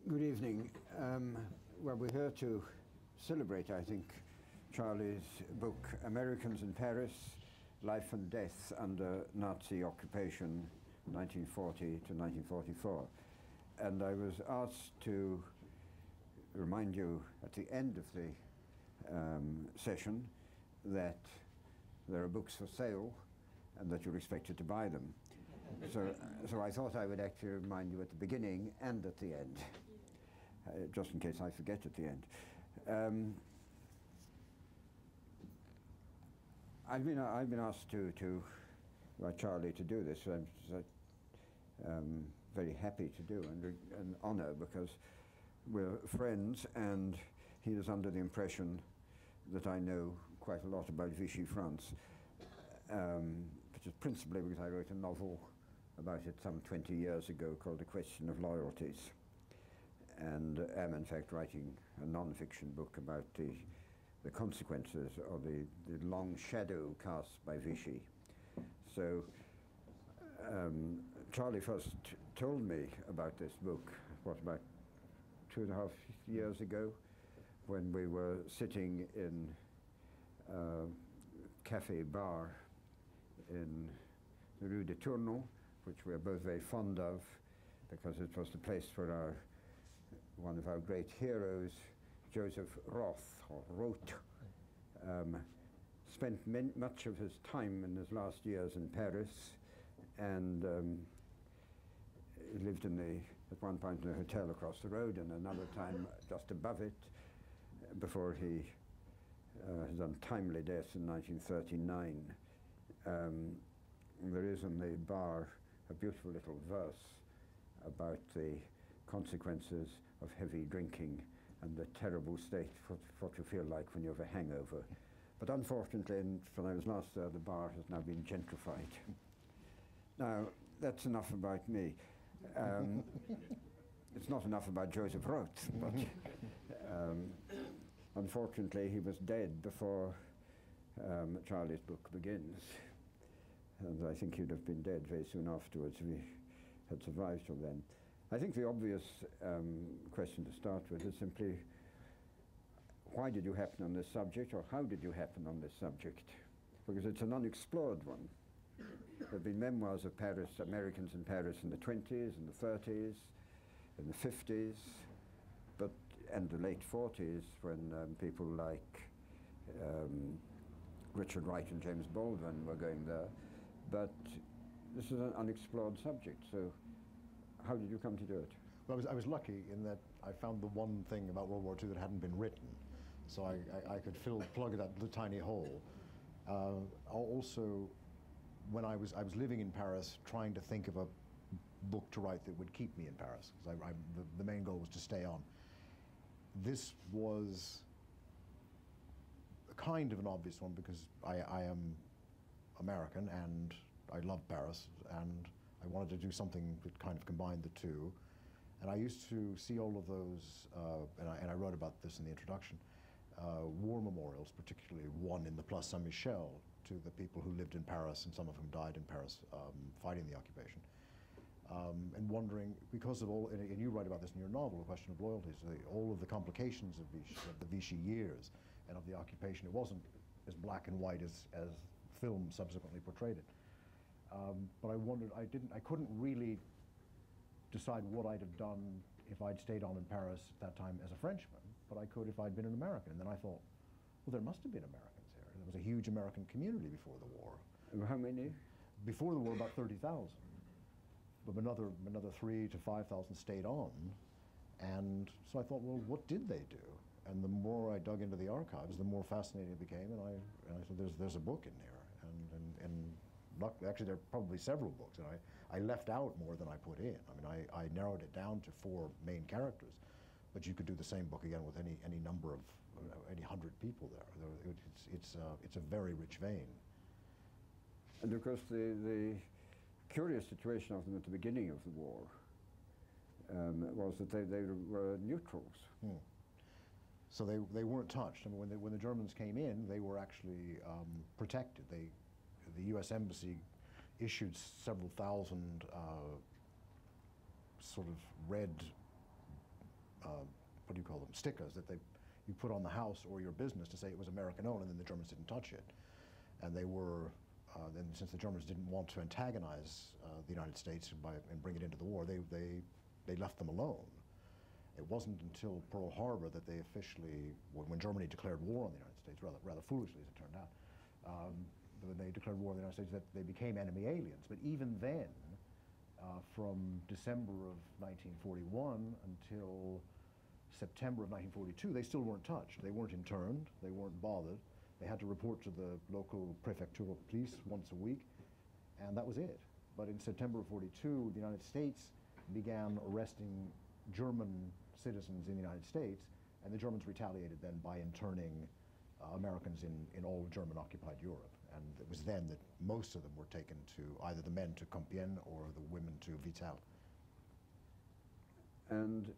Good evening. Well, we're here to celebrate, I think, Charlie's book, Americans in Paris, Life and Death Under Nazi Occupation, 1940 to 1944. And I was asked to remind you at the end of the session that there are books for sale and that you're expected to buy them. So I thought I would actually remind you at the beginning and at the end, just in case I forget at the end. I've been asked by Charlie to do this. I'm very happy to do, and an honor, because we're friends, and he is under the impression that I know quite a lot about Vichy France, which is principally because I wrote a novel about it some 20 years ago called A Question of Loyalties, and am in fact writing a non-fiction book about the consequences or the long shadow cast by Vichy. So Charlie first told me about this book, about 2.5 years ago, when we were sitting in a cafe bar in the Rue de Tournon, which we are both very fond of, because it was the place where one of our great heroes, Joseph Roth, or Roth, spent much of his time in his last years in Paris, and he lived at one point in a hotel across the road, and another time just above it, before his untimely death in 1939. There is in the bar a beautiful little verse about the consequences of heavy drinking and the terrible state, what you feel like when you have a hangover. But unfortunately, when I was last there, the bar has now been gentrified. Now, that's enough about me. It's not enough about Joseph Roth, but unfortunately, he was dead before Charlie's book begins. And I think he'd have been dead very soon afterwards if he had survived till then. I think the obvious question to start with is simply, why did you happen on this subject, or how did you happen on this subject? Because it's an unexplored one. There have been memoirs of Paris, Americans in Paris in the 20s, and the 30s, in the 50s, and the late 40s, when people like Richard Wright and James Baldwin were going there. But this is an unexplored subject, so how did you come to do it? Well, I was lucky in that I found the one thing about World War II that hadn't been written, so I could plug that little tiny hole. Also, when I was living in Paris, trying to think of a book to write that would keep me in Paris, because the main goal was to stay on. This was kind of an obvious one, because I am American and I love Paris, and I wanted to do something that kind of combined the two. And I used to see all of those, and I wrote about this in the introduction, war memorials, particularly one in the Place Saint-Michel, to the people who lived in Paris, and some of whom died in Paris fighting the occupation. And wondering, because of all, and you write about this in your novel, A Question of Loyalties, all of the complications of the Vichy years and of the occupation. It wasn't as black and white as film subsequently portrayed it. But I wondered, I couldn't really decide what I'd have done if I'd stayed on in Paris at that time as a Frenchman, but I could if I'd been an American. And then I thought, well, there must have been Americans here. There was a huge American community before the war. How many? Before the war, about 30,000. But another 3,000 to 5,000 stayed on. And so I thought, well, what did they do? And the more I dug into the archives, the more fascinating it became, and I thought, there's a book in there. And actually, there are probably several books, and I left out more than I put in. I mean, I narrowed it down to 4 main characters, but you could do the same book again with any number of, any 100 people there. It's a very rich vein. And of course, the curious situation of them at the beginning of the war was that they were neutrals. So they weren't touched. I mean, when the Germans came in, they were actually protected. The U.S. Embassy issued several thousand sort of red what do you call them, stickers that you put on the house or your business to say it was American owned, and then the Germans didn't touch it. And they were, then since the Germans didn't want to antagonize the United States and bring it into the war, they left them alone. It wasn't until Pearl Harbor that they officially, when Germany declared war on the United States, rather foolishly as it turned out, when they declared war on the United States, that they became enemy aliens. But even then, from December of 1941 until September of 1942, they still weren't touched. They weren't interned. They weren't bothered. They had to report to the local prefectural police once a week, and that was it. But in September of 42, the United States began arresting German citizens in the United States, and the Germans retaliated then by interning Americans in all German-occupied Europe. And it was then that most of them were taken to, either the men to Compiègne or the women to Vitel. And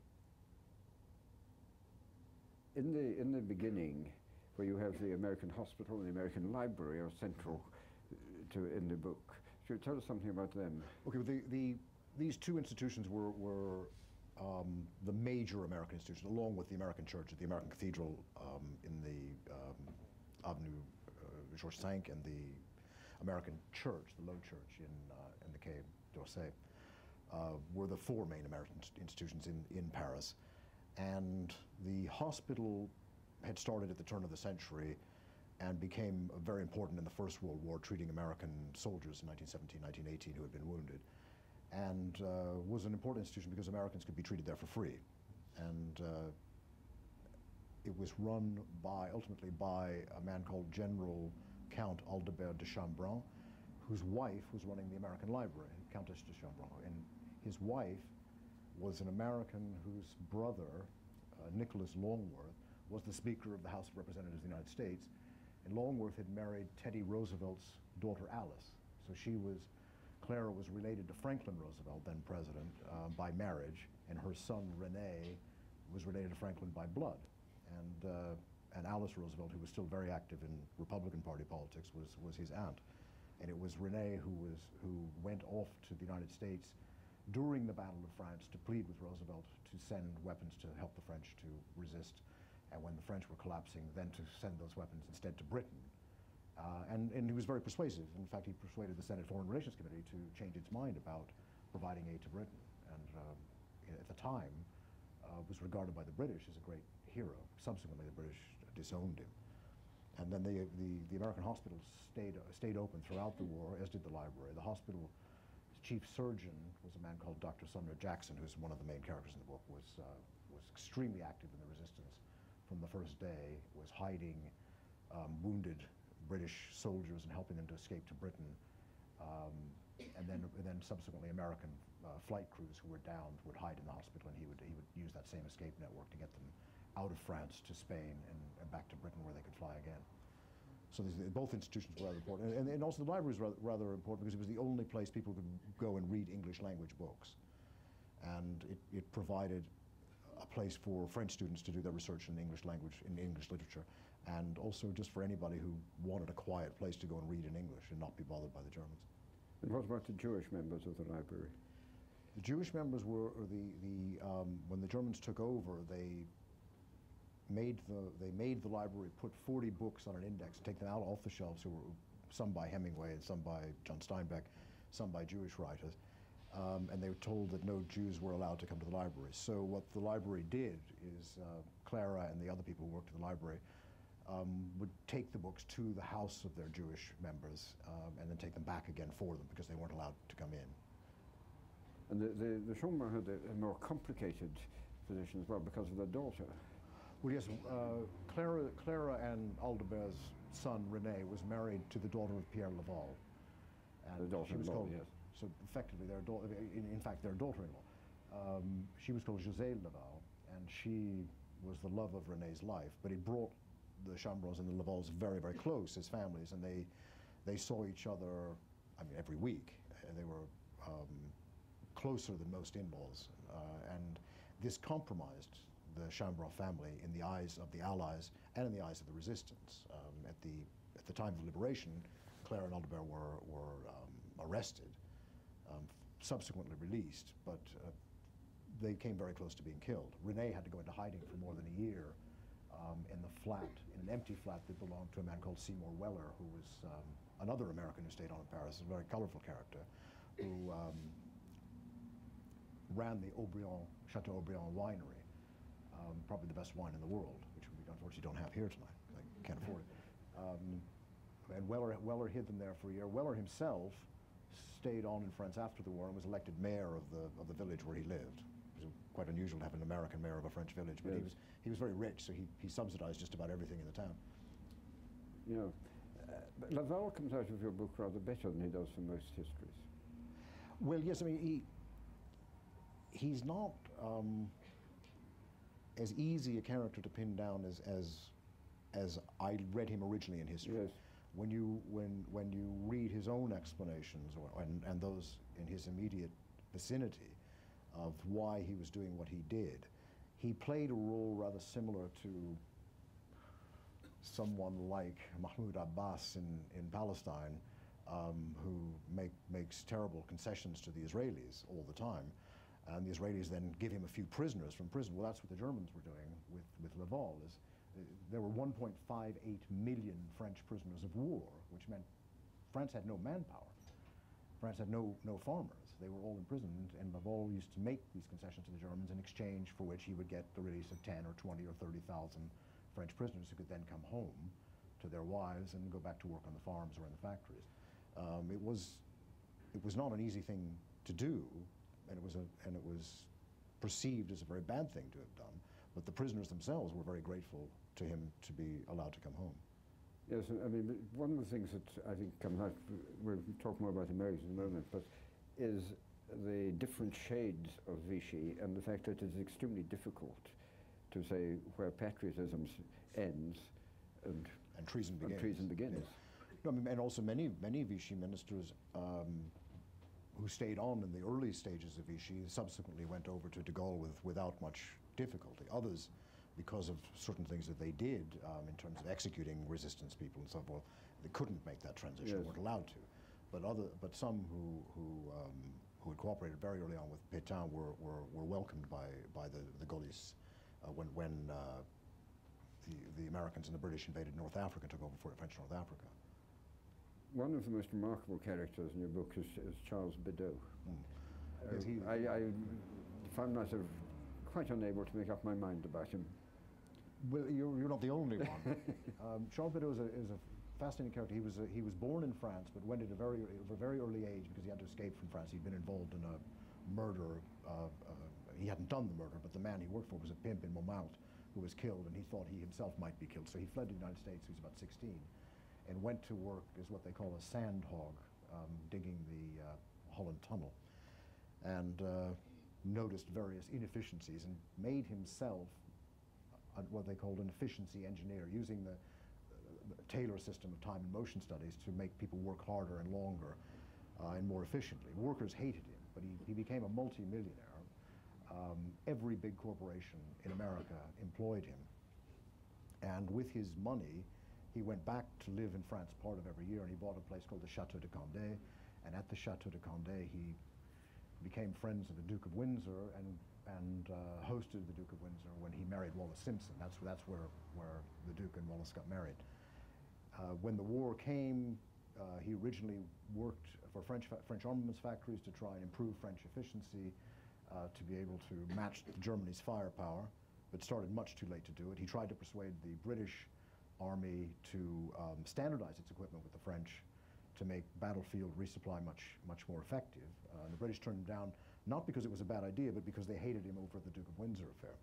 in the beginning, where you have the American hospital and the American library are central in the book. Should you tell us something about them? Okay, well, these two institutions were the major American institutions, along with the American church, the American cathedral in the Avenue Georges V, and the American church, the Low Church in the Quai d'Orsay, were the four main American institutions in Paris. And the hospital had started at the turn of the century and became very important in the First World War, treating American soldiers in 1917, 1918 who had been wounded, and was an important institution because Americans could be treated there for free. And it was run ultimately by a man called General Count Aldebert de Chambrun, whose wife was running the American Library, Countess de Chambrun. And his wife was an American whose brother, Nicholas Longworth, was the Speaker of the House of Representatives of the United States. And Longworth had married Teddy Roosevelt's daughter, Alice. So Clara was related to Franklin Roosevelt, then president, by marriage, and her son, Rene, was related to Franklin by blood. And Alice Roosevelt, who was still very active in Republican Party politics, was his aunt. And it was Rene who went off to the United States during the Battle of France to plead with Roosevelt to send weapons to help the French to resist, and when the French were collapsing, then to send those weapons instead to Britain. And he was very persuasive. In fact, he persuaded the Senate Foreign Relations Committee to change its mind about providing aid to Britain. And at the time, was regarded by the British as a great hero. Subsequently, the British disowned him. And then the American hospital stayed open throughout the war, as did the library. The hospital's chief surgeon was a man called Dr. Sumner Jackson, who's one of the main characters in the book, was extremely active in the resistance from the first day, was hiding wounded British soldiers and helping them to escape to Britain. And then subsequently American flight crews who were downed would hide in the hospital, and he would use that same escape network to get them out of France to Spain and back to Britain where they could fly again. So both institutions were rather important. And also the library was rather important because it was the only place people could go and read English language books. And it provided a place for French students to do their research in English language, in English literature, and also just for anybody who wanted a quiet place to go and read in English and not be bothered by the Germans. And what about the Jewish members of the library? The Jewish members were when the Germans took over, they made the library put 40 books on an index, take them out off the shelves, who were some by Hemingway and some by John Steinbeck, some by Jewish writers, and they were told that no Jews were allowed to come to the library. So what the library did is Clara and the other people who worked at the library would take the books to the house of their Jewish members and then take them back again for them because they weren't allowed to come in. And the Chambre had a more complicated position as well because of their daughter. Well, yes, Clara and Aldebert's son, René, was married to the daughter of Pierre Laval. And the daughter-in-law, yes. So effectively, in fact, their daughter-in-law. She was called José Laval, and she was the love of René's life, but it brought the Chambrons and the Lavals very, very close as families, and they saw each other, I mean, every week. They were closer than most in-laws, and this compromised the Chambron family in the eyes of the Allies and in the eyes of the resistance. At the time of liberation, Claire and Aldebert were arrested, subsequently released, but they came very close to being killed. René had to go into hiding for more than a year in the flat, in an empty flat that belonged to a man called Seymour Weller, who was another American who stayed on in Paris, a very colorful character, who ran the Chateau Aubryon winery, probably the best wine in the world, which we unfortunately don't have here tonight. I can't afford it. And Weller hid them there for a year. Weller himself stayed on in France after the war and was elected mayor of the village where he lived. It was quite unusual to have an American mayor of a French village, but yes. he was very rich, so he subsidized just about everything in the town. You know, but Laval comes out of your book rather better than he does for most histories. Well, yes, I mean, he's not as easy a character to pin down as I read him originally in history. Yes. When you read his own explanations and those in his immediate vicinity of why he was doing what he did, he played a role rather similar to someone like Mahmoud Abbas in Palestine, who makes terrible concessions to the Israelis all the time. And the Israelis then give him a few prisoners from prison. Well, that's what the Germans were doing with Laval. There were 1.58 million French prisoners of war, which meant France had no manpower. France had no farmers. They were all in prison, and Laval used to make these concessions to the Germans in exchange for which he would get the release of 10 or 20 or 30,000 French prisoners who could then come home to their wives and go back to work on the farms or in the factories. It was not an easy thing to do, and it was perceived as a very bad thing to have done. But the prisoners themselves were very grateful to him to be allowed to come home. Yes, I mean, one of the things that I think comes out, we'll talk more about Americans in a moment, but is the different shades of Vichy and the fact that it's extremely difficult to say where patriotism ends and treason begins. And treason begins. Yes. No, I mean, and also many Vichy ministers who stayed on in the early stages of Vichy subsequently went over to de Gaulle without much difficulty. Others, because of certain things that they did in terms of executing resistance people and so forth, they couldn't make that transition, yes. weren't allowed to. But some who had cooperated very early on with Pétain were welcomed by the Gaullists when the Americans and the British invaded North Africa, took over French North Africa. One of the most remarkable characters in your book is Charles Bedaux. Yes, I found myself quite unable to make up my mind about him. Well, you're not the only one. Charles Bedaux is a fascinating character. He was born in France, but went at a very early age because he had to escape from France. He'd been involved in a murder. He hadn't done the murder, but the man he worked for was a pimp in Montmartre who was killed, and he thought he himself might be killed. So he fled to the United States. He was about 16, and went to work as what they call a sand hog, digging the Holland Tunnel, and noticed various inefficiencies and made himself what they called an efficiency engineer, using the Taylor system of time and motion studies to make people work harder and longer and more efficiently. Workers hated him, but he became a multi-millionaire. Every big corporation in America employed him. And with his money, he went back to live in France part of every year, and he bought a place called the Chateau de Condé. And at the Chateau de Condé, he became friends of the Duke of Windsor and hosted the Duke of Windsor when he married Wallis Simpson. That's where the Duke and Wallis got married. When the war came, he originally worked for French armaments factories to try and improve French efficiency, to be able to match Germany's firepower, but started much too late to do it. He tried to persuade the British Army to standardize its equipment with the French to make battlefield resupply much more effective. The British turned him down, not because it was a bad idea, but because they hated him over the Duke of Windsor affair.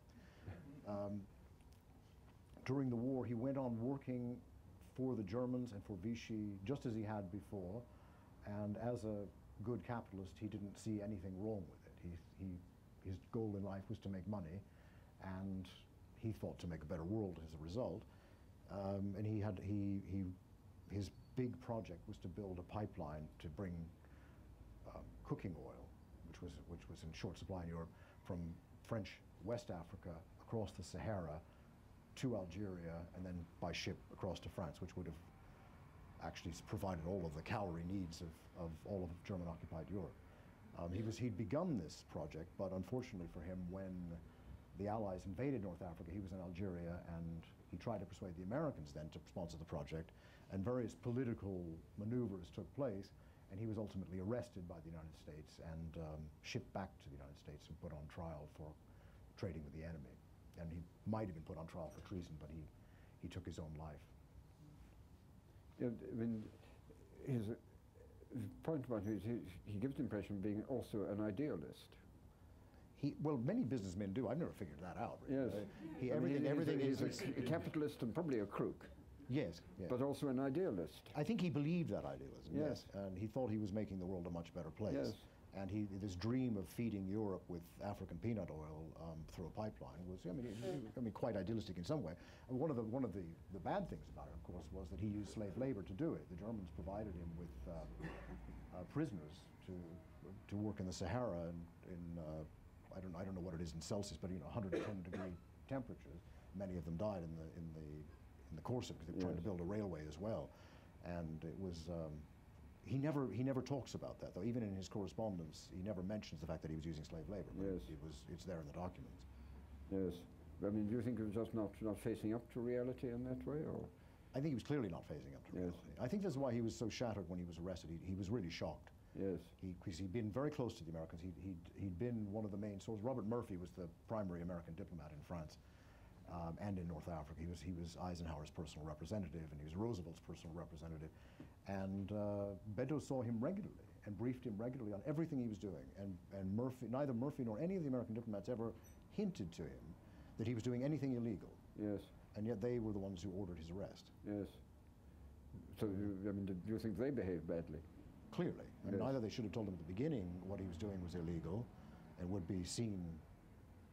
During the war, he went on working for the Germans and for Vichy just as he had before, and as a good capitalist, he didn't see anything wrong with it. His goal in life was to make money, and he thought to make a better world as a result. And his big project was to build a pipeline to bring cooking oil, which was in short supply in Europe, from French West Africa across the Sahara to Algeria, and then by ship across to France, which would have actually provided all of the calorie needs of all of German-occupied Europe. He'd begun this project, but unfortunately for him, when the Allies invaded North Africa, he was in Algeria, and he tried to persuade the Americans then to sponsor the project, and various political maneuvers took place, and he was ultimately arrested by the United States and shipped back to the United States and put on trial for trading with the enemy. And he might have been put on trial for treason, but he took his own life. Yeah, I mean, his point about it is he gives the impression of being also an idealist. Well, many businessmen do. I've never figured that out. Really. Yes. Everything he's a capitalist and probably a crook. Yes, yes. But also an idealist. I think he believed that idealism, yes. And he thought he was making the world a much better place. Yes. And this dream of feeding Europe with African peanut oil through a pipeline was, I mean, quite idealistic in some way. And one of the bad things about it, of course, was that he used slave labor to do it. The Germans provided him with prisoners to work in the Sahara in I don't know what it is in Celsius, but 110-degree temperatures. Many of them died in the course of it, because they were trying to build a railway as well. And it was. He never talks about that, though. Even in his correspondence, he never mentions the fact that he was using slave labor. But yes. It's there in the documents. Yes. I mean, do you think he was just not facing up to reality in that way, or? I think he was clearly not facing up to reality. I think that's why he was so shattered when he was arrested. He was really shocked. Yes. Because he'd been very close to the Americans. He'd been one of the main sources. Robert Murphy was the primary American diplomat in France and in North Africa. He was Eisenhower's personal representative, and he was Roosevelt's personal representative. And Bento saw him regularly and briefed him regularly on everything he was doing. And neither Murphy nor any of the American diplomats ever hinted to him that he was doing anything illegal. Yes. And yet they were the ones who ordered his arrest. Yes. So, I mean, do you think they behaved badly? Clearly. I mean, either they should have told him at the beginning what he was doing was illegal and would be seen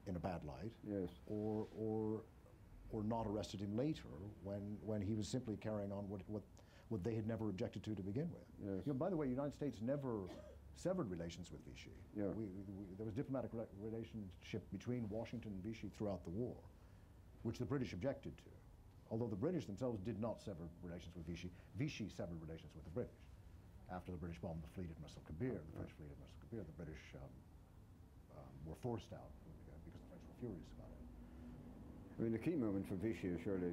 in a bad light. Yes. Or not arrested him later when he was simply carrying on what they had never objected to begin with. Yes. By the way, the United States never severed relations with Vichy. Yeah. There was diplomatic relationship between Washington and Vichy throughout the war, which the British objected to. Although the British themselves did not sever relations with Vichy, Vichy severed relations with the British. After the British bombed the fleet at Marcel Kabir, the French fleet at Marcel Kabir, the British were forced out because the French were furious about it. I mean, the key moment for Vichy is surely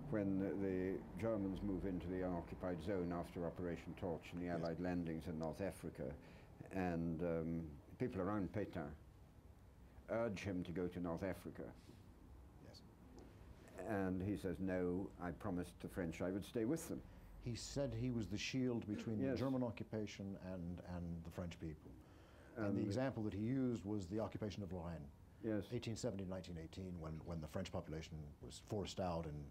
when the Germans move into the occupied zone after Operation Torch and the Allied landings in North Africa, and people around Pétain urge him to go to North Africa. Yes. And he says, no, I promised the French I would stay with them. He said he was the shield between the German occupation and the French people. And the example that he used was the occupation of Lorraine. Yes. 1870 to 1918, when the French population was forced out and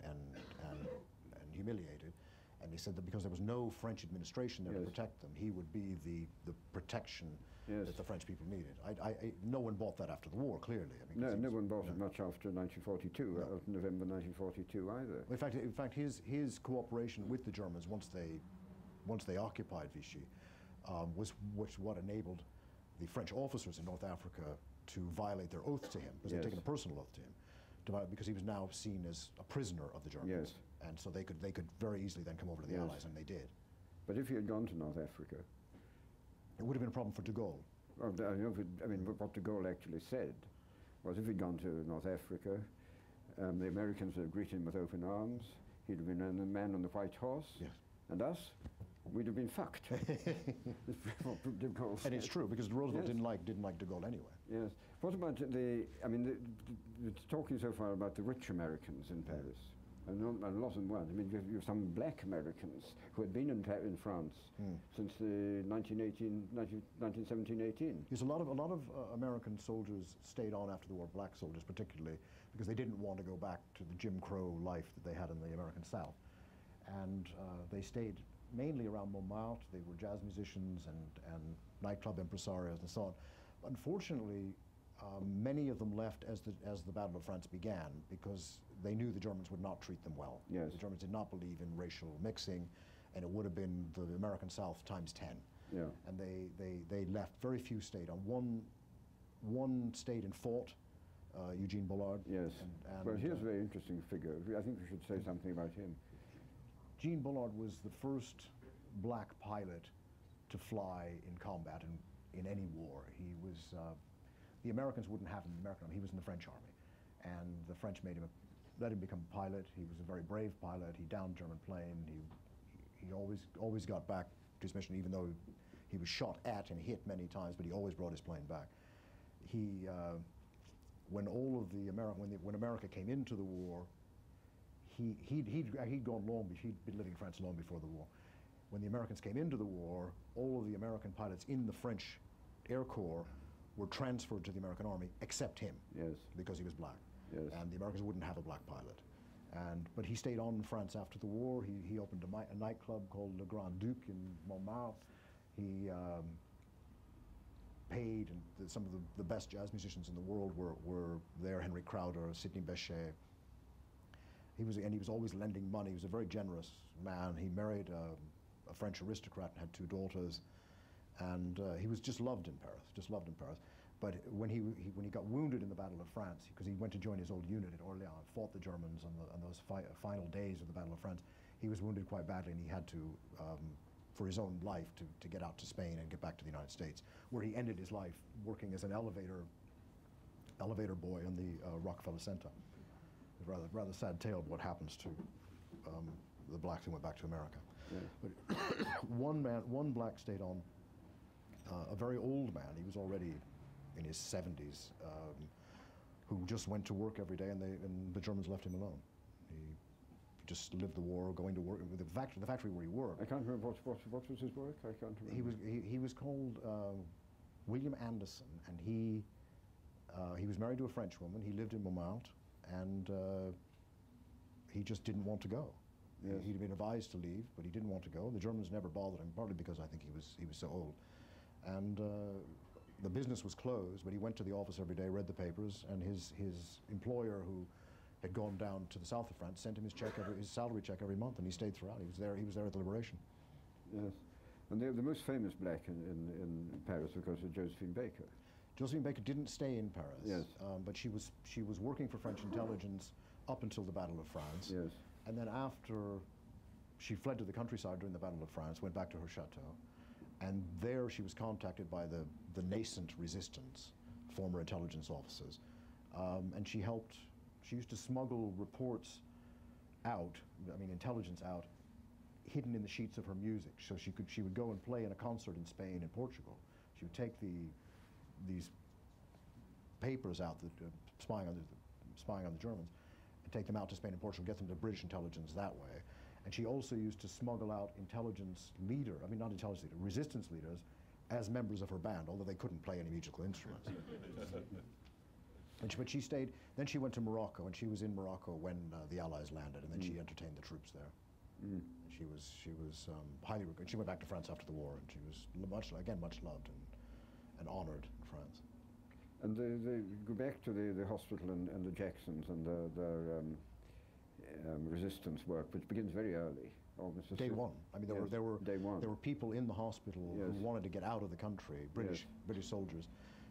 humiliated. And he said that because there was no French administration there to protect them, he would be the protection that the French people needed. No one bought that after the war, clearly. I mean, no one bought it much after 1942, November 1942 either. In fact, his cooperation with the Germans once they occupied Vichy was what enabled the French officers in North Africa to violate their oath to him, because they'd taken a personal oath to him, because he was now seen as a prisoner of the Germans. Yes. And so they could very easily then come over to the Allies, and they did. But if he had gone to North Africa, it would have been a problem for de Gaulle. Well, I mean, what de Gaulle actually said was if he'd gone to North Africa, the Americans would have greeted him with open arms, he'd have been a man on the white horse, and us, we'd have been fucked. And it's true, because Roosevelt didn't like de Gaulle anyway. Yes. What about the talking so far about the rich Americans in Paris, and a lot of them weren't. I mean, you have some black Americans who had been in France since the 1917-18. Yes, a lot of American soldiers stayed on after the war, black soldiers particularly, because they didn't want to go back to the Jim Crow life that they had in the American South. And they stayed mainly around Montmartre. They were jazz musicians and nightclub impresarios and so on. But unfortunately, many of them left as the Battle of France began, because they knew the Germans would not treat them well. Yes. The Germans did not believe in racial mixing, and it would have been the American South times 10. Yeah. And they left. Very few stayed on. One stayed and fought, Eugene Bullard. Yes. Well, here's a very interesting figure. I think we should say something about him. Eugene Bullard was the first black pilot to fly in combat in any war. He was, the Americans wouldn't have him in the American army. He was in the French army. And the French let him become a pilot. He was a very brave pilot. He downed a German plane. He always got back to his mission, even though he was shot at and hit many times, but he always brought his plane back. When America came into the war, he'd gone long. He'd been living in France long before the war. When the Americans came into the war, all of the American pilots in the French Air Corps were transferred to the American Army, except him, yes, because he was black. Yes. And the Americans wouldn't have a black pilot. But he stayed on in France after the war. He opened a nightclub called Le Grand Duc in Montmartre. He paid, and some of the best jazz musicians in the world were there. Henry Crowder, Sidney Bechet. He was always lending money. He was a very generous man. He married a French aristocrat and had 2 daughters, and he was just loved in Paris. But when he got wounded in the Battle of France, because he went to join his old unit at Orléans, fought the Germans on those final days of the Battle of France, he was wounded quite badly, and he had to, for his own life, to get out to Spain and get back to the United States, where he ended his life working as an elevator boy on the Rockefeller Center. It's a rather sad tale of what happens to the blacks who went back to America. Yeah. But one black stayed on, a very old man. He was already in his 70s, who just went to work every day, and the Germans left him alone. He just lived the war, going to work. The factory where he worked. I can't remember what was his work. I can't remember. He was called William Anderson, and he was married to a French woman. He lived in Montmartre, and he just didn't want to go. Yes. He'd been advised to leave, but he didn't want to go. The Germans never bothered him, partly because I think he was so old. And the business was closed, but he went to the office every day, read the papers, and his employer, who had gone down to the south of France, sent him his salary check every month, and he stayed throughout. He was there at the Liberation. Yes. And the most famous black in Paris, of course, was Josephine Baker. Josephine Baker didn't stay in Paris, yes, but she was working for French intelligence up until the Battle of France. Yes. And then after, she fled to the countryside during the Battle of France, went back to her chateau, and there she was contacted by the nascent resistance, former intelligence officers, and she used to smuggle reports out, intelligence out, hidden in the sheets of her music. So she would go and play in a concert in Spain and Portugal. She would take these papers out that spying on the Germans, and take them out to Spain and Portugal, get them to British intelligence that way. And she also used to smuggle out resistance leaders as members of her band, although they couldn't play any musical instruments. But she stayed, then she went to Morocco, and she was in Morocco when the Allies landed, and then she entertained the troops there. Mm. She was highly regarded. She went back to France after the war, and she was much loved and honored in France. And they go back to the hospital and the Jacksons and their resistance work, which begins very early, almost day one. There were people in the hospital, yes, who wanted to get out of the country, British soldiers,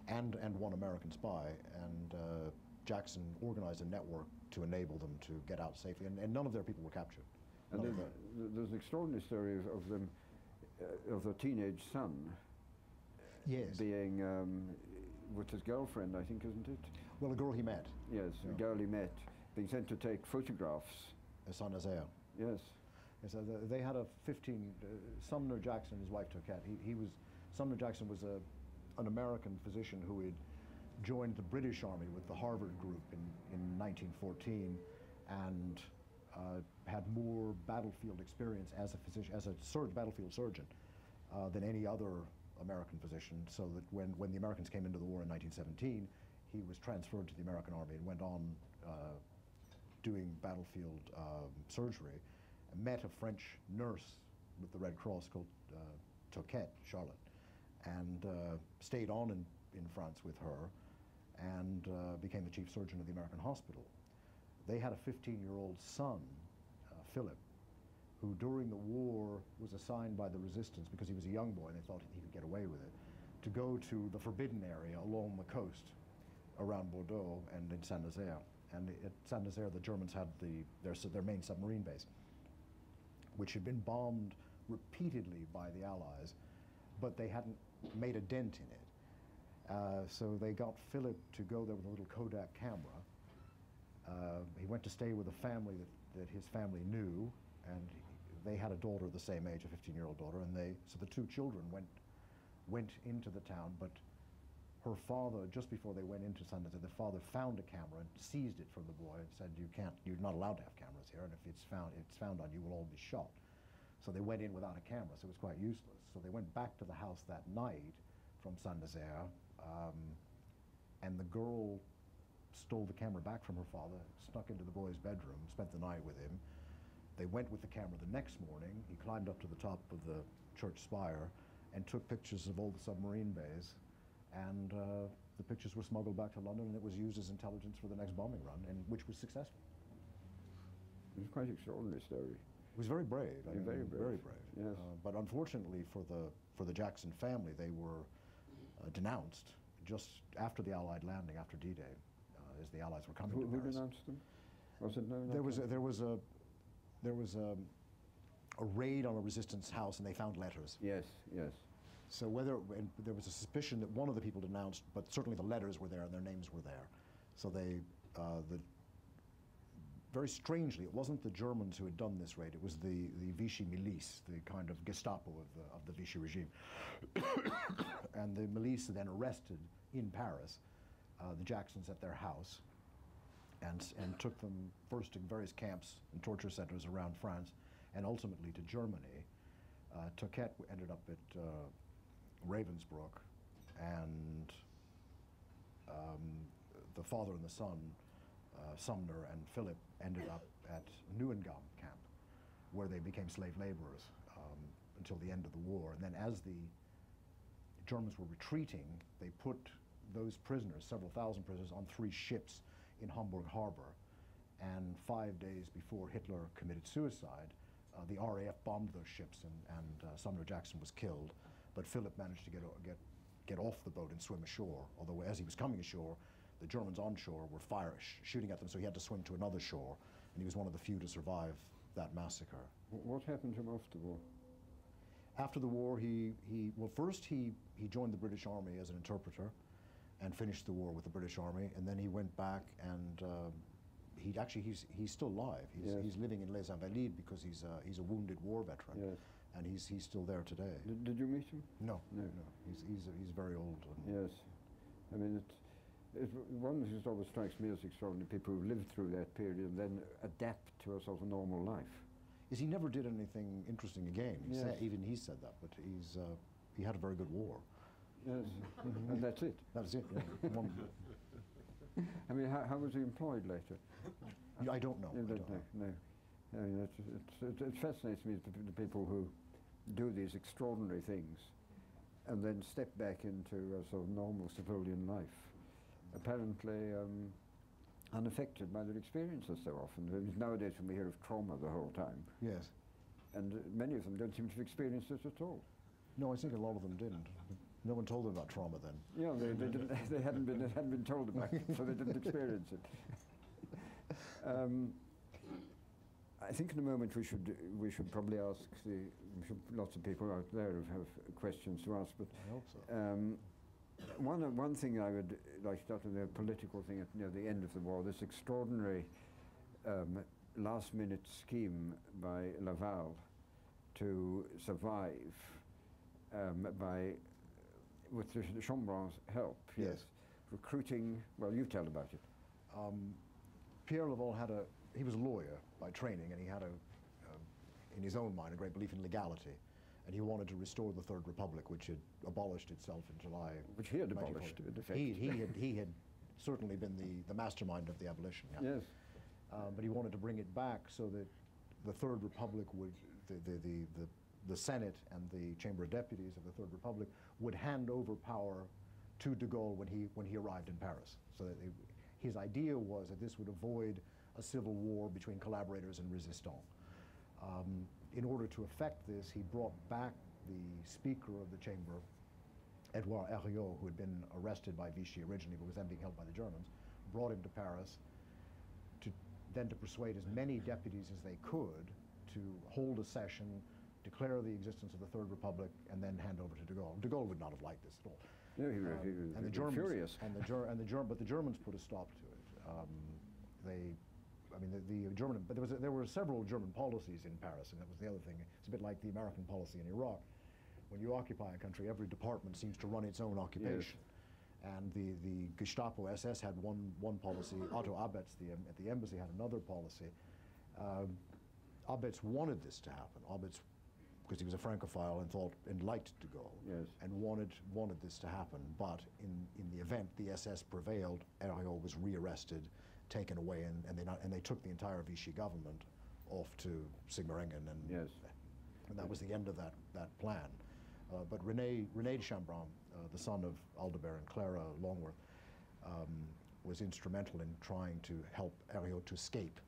and one American spy, and Jackson organized a network to enable them to get out safely, and none of their people were captured. And there's an extraordinary story of them, of a teenage son, yes, being with his girlfriend, I think, isn't it? Well, a girl he met. Yes, yeah, a girl he met, being sent to take photographs. Saint-Nazaire. Yes. Yes, they had a 15, Sumner Jackson, his wife Toquette, Sumner Jackson was an American physician who had joined the British Army with the Harvard group in 1914, and had more battlefield experience as a physician, as a battlefield surgeon, than any other American physician, so that when the Americans came into the war in 1917, he was transferred to the American Army and went on doing battlefield surgery, and met a French nurse with the Red Cross called Toquette, Charlotte, and stayed on in France with her, and became the chief surgeon of the American hospital. They had a 15-year-old son, Philip, who during the war was assigned by the resistance, because he was a young boy and they thought he could get away with it, to go to the forbidden area along the coast around Bordeaux and in Saint-Nazaire. And at Saint-Nazaire, the Germans had their main submarine base, which had been bombed repeatedly by the Allies, but they hadn't made a dent in it. So they got Philip to go there with a little Kodak camera. He went to stay with a family that his family knew, and they had a daughter the same age, a 15-year-old daughter, and so the two children went into the town, but her father, just before they went into San Jose, the father found a camera and seized it from the boy and said, you're not allowed to have cameras here, and if it's found on you, will all be shot. So they went in without a camera, so it was quite useless. So they went back to the house that night from San Jose, and the girl stole the camera back from her father, snuck into the boy's bedroom, spent the night with him. They went with the camera the next morning. He climbed up to the top of the church spire and took pictures of all the submarine bays, and the pictures were smuggled back to London, and it was used as intelligence for the next bombing run, which was successful. It was quite an extraordinary story. It was very brave. I mean, very brave. Very brave. Yes. But unfortunately for the Jackson family, they were denounced just after the Allied landing, after D-Day, as the Allies were coming to Paris. Who denounced them? Was it known? There was a raid on a resistance house, and they found letters. Yes, yes. So there was a suspicion that one of the people denounced, but certainly the letters were there and their names were there. So very strangely, it wasn't the Germans who had done this raid, it was the Vichy milice, the kind of Gestapo of the Vichy regime. And the milice then arrested in Paris the Jacksons at their house and took them first to various camps and torture centers around France and ultimately to Germany. Toquette ended up at Ravensbrück, and the father and the son, Sumner and Philip, ended up at Neuengamme camp, where they became slave laborers until the end of the war. And then as the Germans were retreating, they put those prisoners, several thousand prisoners, on 3 ships in Hamburg Harbor. And 5 days before Hitler committed suicide, the RAF bombed those ships, and Sumner Jackson was killed. But Philip managed to get off the boat and swim ashore, although as he was coming ashore, the Germans on shore were shooting at them, so he had to swim to another shore, and he was one of the few to survive that massacre. What happened to him after the war? After the war, first he joined the British Army as an interpreter and finished the war with the British Army, and then he went back and he's still alive. He's living in Les Invalides because he's a wounded war veteran. Yes. And he's still there today. Did you meet him? No. He's very old. Yes, I mean one of the things that always strikes me as extraordinary, people who lived through that period and then adapt to a sort of normal life. Is he never did anything interesting again? Even he said that, but he had a very good war. Yes, and that's it. That's it. Yeah. I mean, how was he employed later? I don't know. No. I mean, it fascinates me, the people who do these extraordinary things and then step back into a sort of normal civilian life, apparently unaffected by their experiences so often. Nowadays when we hear of trauma the whole time. Yes. And many of them don't seem to have experienced it at all. No, I think a lot of them didn't. No one told them about trauma then. Yeah, they hadn't been told about it, so they didn't experience it. I think in a moment we should probably ask lots of people out there who have questions to ask. But I hope so. One thing I would like to start with, the political thing at the end of the war. This extraordinary last-minute scheme by Laval to survive with the Chambron's help. Yes. Recruiting. Well, you tell about it. Pierre Laval he was a lawyer by training, and he had in his own mind, a great belief in legality, and he wanted to restore the Third Republic, which had abolished itself in July. Which he had abolished, in effect. He had certainly been the mastermind of the abolition. Yeah. Yes. But he wanted to bring it back so that the Third Republic would, the Senate and the Chamber of Deputies of the Third Republic would hand over power to de Gaulle when he arrived in Paris. So that his idea was that this would avoid a civil war between collaborators and resistants. In order to effect this, he brought back the Speaker of the Chamber, Edouard Herriot, who had been arrested by Vichy originally but was then being held by the Germans, brought him to Paris to persuade as many deputies as they could to hold a session, declare the existence of the Third Republic, and then hand over to de Gaulle. De Gaulle would not have liked this at all. No, he was And the Germans, furious. but the Germans put a stop to it. But there were several German policies in Paris, and that was the other thing. It's a bit like the American policy in Iraq. When you occupy a country, every department seems to run its own occupation. Yes. And the Gestapo SS had one policy. Otto Abetz at the embassy had another policy. Abetz wanted this to happen. Abetz, because he was a Francophile and thought and liked de Gaulle, yes, and wanted this to happen. But in the event, the SS prevailed. Herriot was rearrested, taken away, and they took the entire Vichy government off to Sigmaringen, and yes, and that was the end of that plan. But René de Chambrun, the son of Aldebert and Clara Longworth, was instrumental in trying to help Herriot to escape,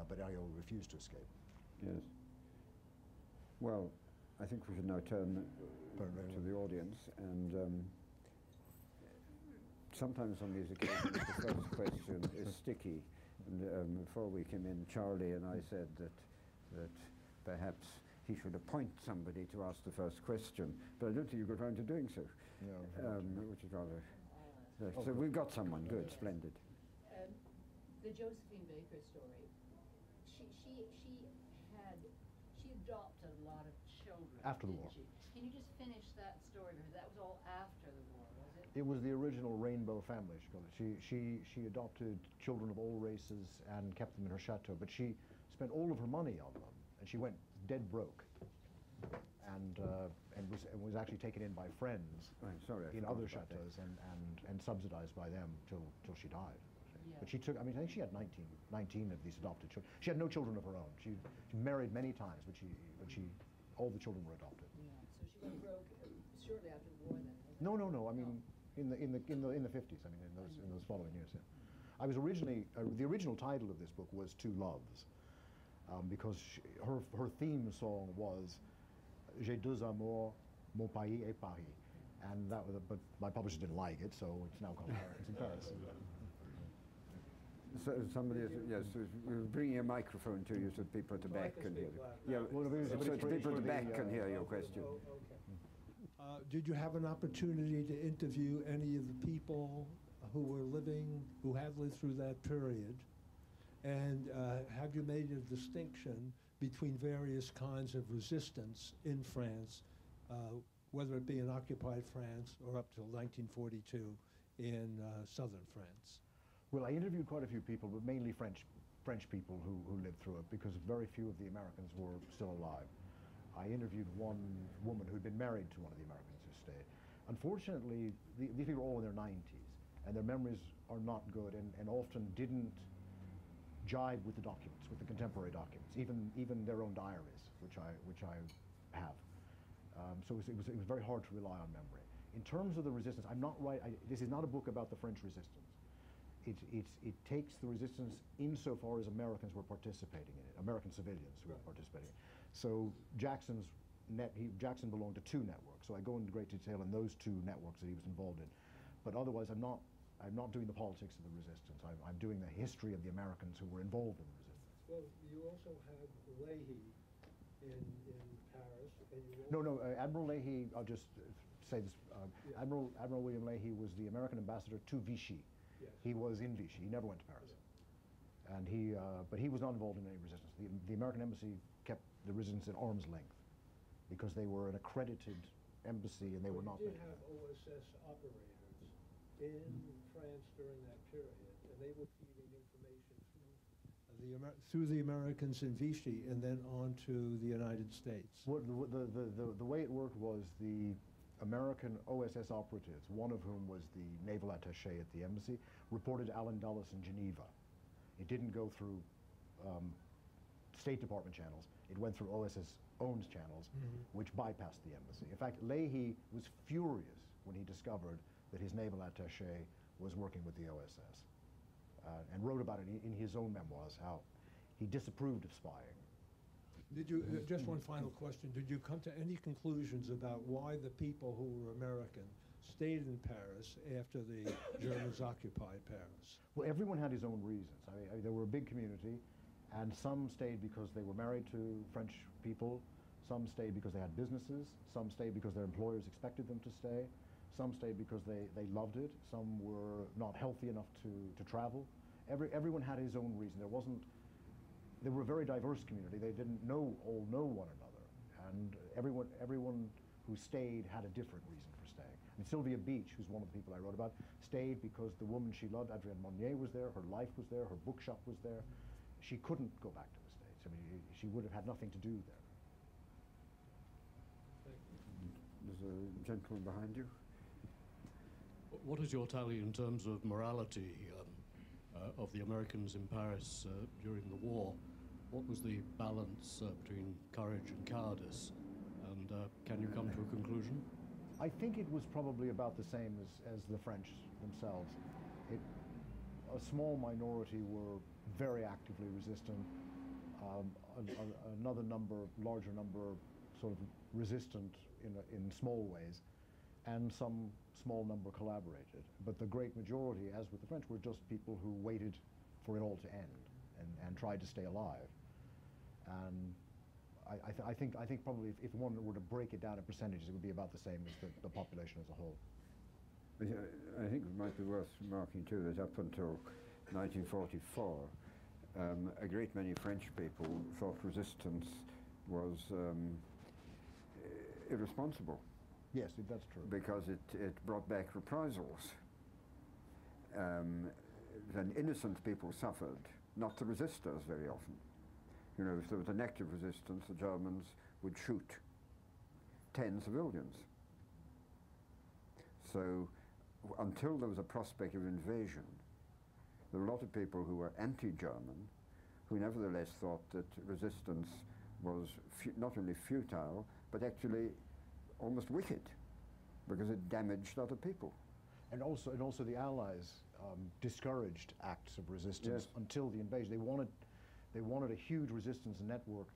but Herriot refused to escape. Yes. Well, I think we should now turn to the audience, and sometimes on these occasions the first question is sticky. And before we came in, Charlie and I said that perhaps he should appoint somebody to ask the first question, but I don't think you got around to doing so. No, which is rather. So we've got someone good, splendid. The Josephine Baker story. She adopted a lot of children after the war. Can you just finish that story? Because that was all after the war, was it? It was the original rainbow family, she called it. She adopted children of all races and kept them in her chateau, but she spent all of her money on them, and she went dead broke, and was actually taken in by friends in other chateaus and subsidized by them till she died. Yeah. But she took, I think she had 19 of these adopted children. She had no children of her own. She married many times, but all the children were adopted. Yeah. So she went broke shortly after the war then? No. I mean, in the 50s. I mean, in those following years. Yeah. I was originally the original title of this book was Two Loves, because her theme song was J'ai deux amours, mon pays et Paris, and that was. But my publisher didn't like it, so it's now called Americans in Paris. So somebody is, yes, we're bringing a microphone to you so people at the back can hear you. Yeah, so people at the back can hear your question. Okay. Did you have an opportunity to interview any of the people who had lived through that period? And have you made a distinction between various kinds of resistance in France, whether it be in occupied France or up till 1942 in southern France? Well, I interviewed quite a few people, but mainly French people who lived through it, because very few of the Americans were still alive. I interviewed one woman who'd been married to one of the Americans who stayed. Unfortunately, these people are all in their 90s, and their memories are not good, and often didn't jibe with the documents, with the contemporary documents, even their own diaries, which I have. So it was very hard to rely on memory. In terms of the resistance, I'm not right. This is not a book about the French resistance. It takes the resistance insofar as Americans were participating in it, American civilians who were participating in it. So Jackson belonged to two networks, so I go into great detail in those two networks that he was involved in. But otherwise, I'm not doing the politics of the resistance. I'm doing the history of the Americans who were involved in the resistance. Well, you also have Leahy in Paris. And No, Admiral Leahy, I'll just say this, Admiral William Leahy was the American ambassador to Vichy. Yes. He was in Vichy. He never went to Paris. Yeah. And but he was not involved in any resistance. The American embassy kept the resistance at arm's length because they were an accredited embassy and they were not. You did have OSS operators in France during that period, and they were feeding information through the Americans in Vichy and then on to the United States. Well, the way it worked was the American OSS operatives, one of whom was the naval attaché at the embassy, reported to Allen Dulles in Geneva. It didn't go through State Department channels. It went through OSS owned channels, which bypassed the embassy. In fact, Leahy was furious when he discovered that his naval attaché was working with the OSS, and wrote about it in his own memoirs, how he disapproved of spying. Did you, just one final question, did you come to any conclusions about why the people who were American stayed in Paris after the Germans occupied Paris? Well, everyone had his own reasons. I mean, there were a big community, and some stayed because they were married to French people. Some stayed because they had businesses. Some stayed because their employers expected them to stay. Some stayed because they loved it. Some were not healthy enough to travel. Everyone had his own reason. They were a very diverse community. They didn't all know one another. And everyone who stayed had a different reason for staying. And Sylvia Beach, who's one of the people I wrote about, stayed because the woman she loved, Adrienne Monnier, was there, her life was there, her bookshop was there. She couldn't go back to the States. I mean, she would have had nothing to do there. There's a gentleman behind you. What is your tally in terms of morality of the Americans in Paris during the war? What was the balance between courage and cowardice? And can you come to a conclusion? I think it was probably about the same as the French themselves. A small minority were very actively resistant. Larger number, sort of resistant in small ways, and some small number collaborated. But the great majority, as with the French, were just people who waited for it all to end and tried to stay alive. And I think probably if one were to break it down in percentages, it would be about the same as the population as a whole. I think it might be worth remarking too that up until 1944, a great many French people thought resistance was irresponsible. Yes, that's true. Because it brought back reprisals. Then innocent people suffered, not the resistors very often. You know, if there was an active resistance, the Germans would shoot 10 civilians. So until there was a prospect of invasion, there were a lot of people who were anti-German, who nevertheless thought that resistance was not only futile, but actually almost wicked, because it damaged other people. And also the Allies discouraged acts of resistance until the invasion. They wanted a huge resistance network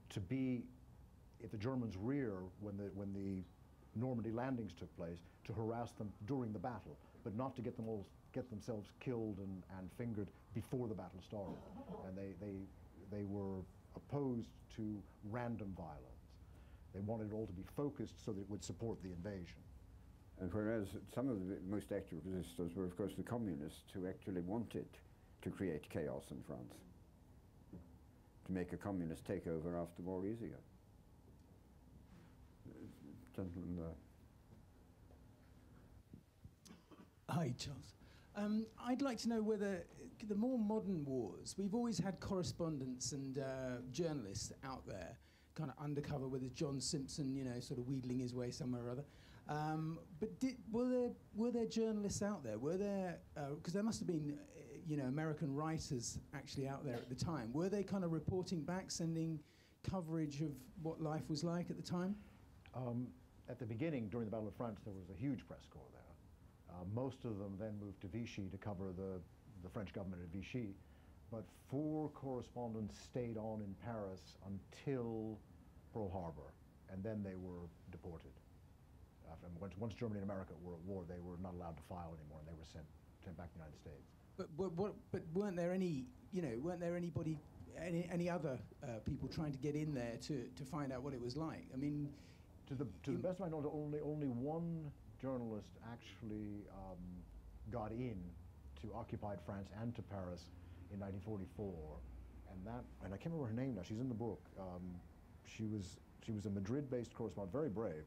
to be at the Germans' rear when the Normandy landings took place, to harass them during the battle, but not to get themselves killed and fingered before the battle started. And they were opposed to random violence. They wanted it all to be focused so that it would support the invasion. And whereas some of the most active resistors were, of course, the communists who actually wanted to create chaos in France, to make a communist takeover after the war easier. Gentleman there. Hi, Charles. I'd like to know whether the more modern wars, we've always had correspondents and journalists out there, kind of undercover, whether it's John Simpson, you know, sort of wheedling his way somewhere or other. But were there journalists out there? Were there, because there must have been, you know, American writers actually out there at the time. Were they kind of reporting back, sending coverage of what life was like at the time? At the beginning, during the Battle of France, there was a huge press corps there. Most of them then moved to Vichy to cover the French government at Vichy. But 4 correspondents stayed on in Paris until Pearl Harbor, and then they were deported. Once Germany and America were at war, they were not allowed to file anymore, and they were sent back to the United States. But weren't there any, you know, any other people trying to get in there to find out what it was like? I mean, to the best of my knowledge, only one journalist actually got in to occupied France and to Paris in 1944, and I can't remember her name now. She's in the book. She was a Madrid-based correspondent, very brave,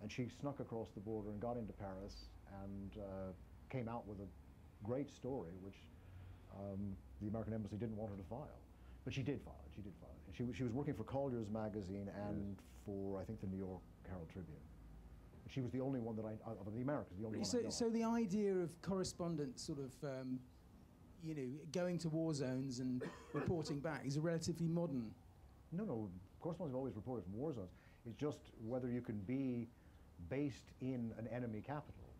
and she snuck across the border and got into Paris and came out with a great story, which the American embassy didn't want her to file, but she did file it. And she was working for Collier's magazine and for, I think, the New York Herald Tribune. And she was the only one that of the Americans, the only one I know. So the idea of correspondents sort of, you know, going to war zones and reporting back is a relatively modern. No, correspondents have always reported from war zones. It's just whether you can be based in an enemy capital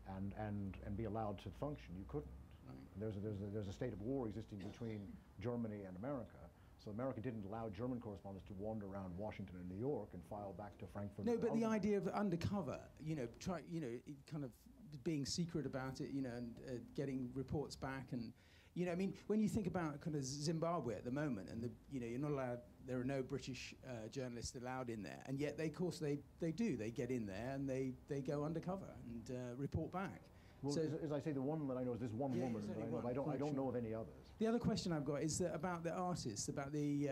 and be allowed to function. You couldn't. Right. There's a state of war existing between Germany and America. So America didn't allow German correspondents to wander around Washington and New York and file back to Frankfurt. No, but the idea of undercover, you know, kind of being secret about it, you know, and getting reports back, and You know, I mean, when you think about kind of Zimbabwe at the moment, and you're not allowed. There are no British journalists allowed in there, and yet of course they do. They get in there and they go undercover and report back. Well, so as I say, the one that I know is this one woman. That I know. I don't know of any others. The other question I've got is about the artists, about the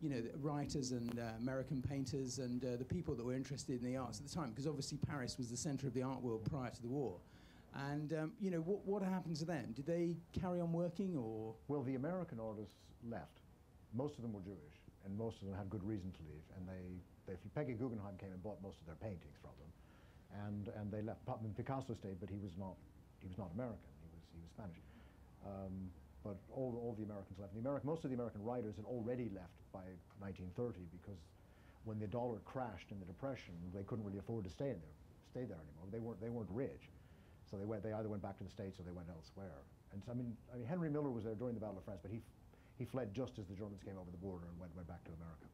the writers and American painters and the people that were interested in the arts at the time, because obviously Paris was the centre of the art world prior to the war. And what happened to them? Did they carry on working, or? Well, the American artists left. Most of them were Jewish, and most of them had good reason to leave. And Peggy Guggenheim came and bought most of their paintings from them, and they left. Picasso stayed, but he was not American. He was Spanish. But all the Americans left. Most of the American writers had already left by 1930, because when the dollar crashed in the Depression, they couldn't really afford to stay there anymore. They weren't rich. So they either went back to the States or they went elsewhere. And so, I mean, Henry Miller was there during the Battle of France, but he fled just as the Germans came over the border and went back to America.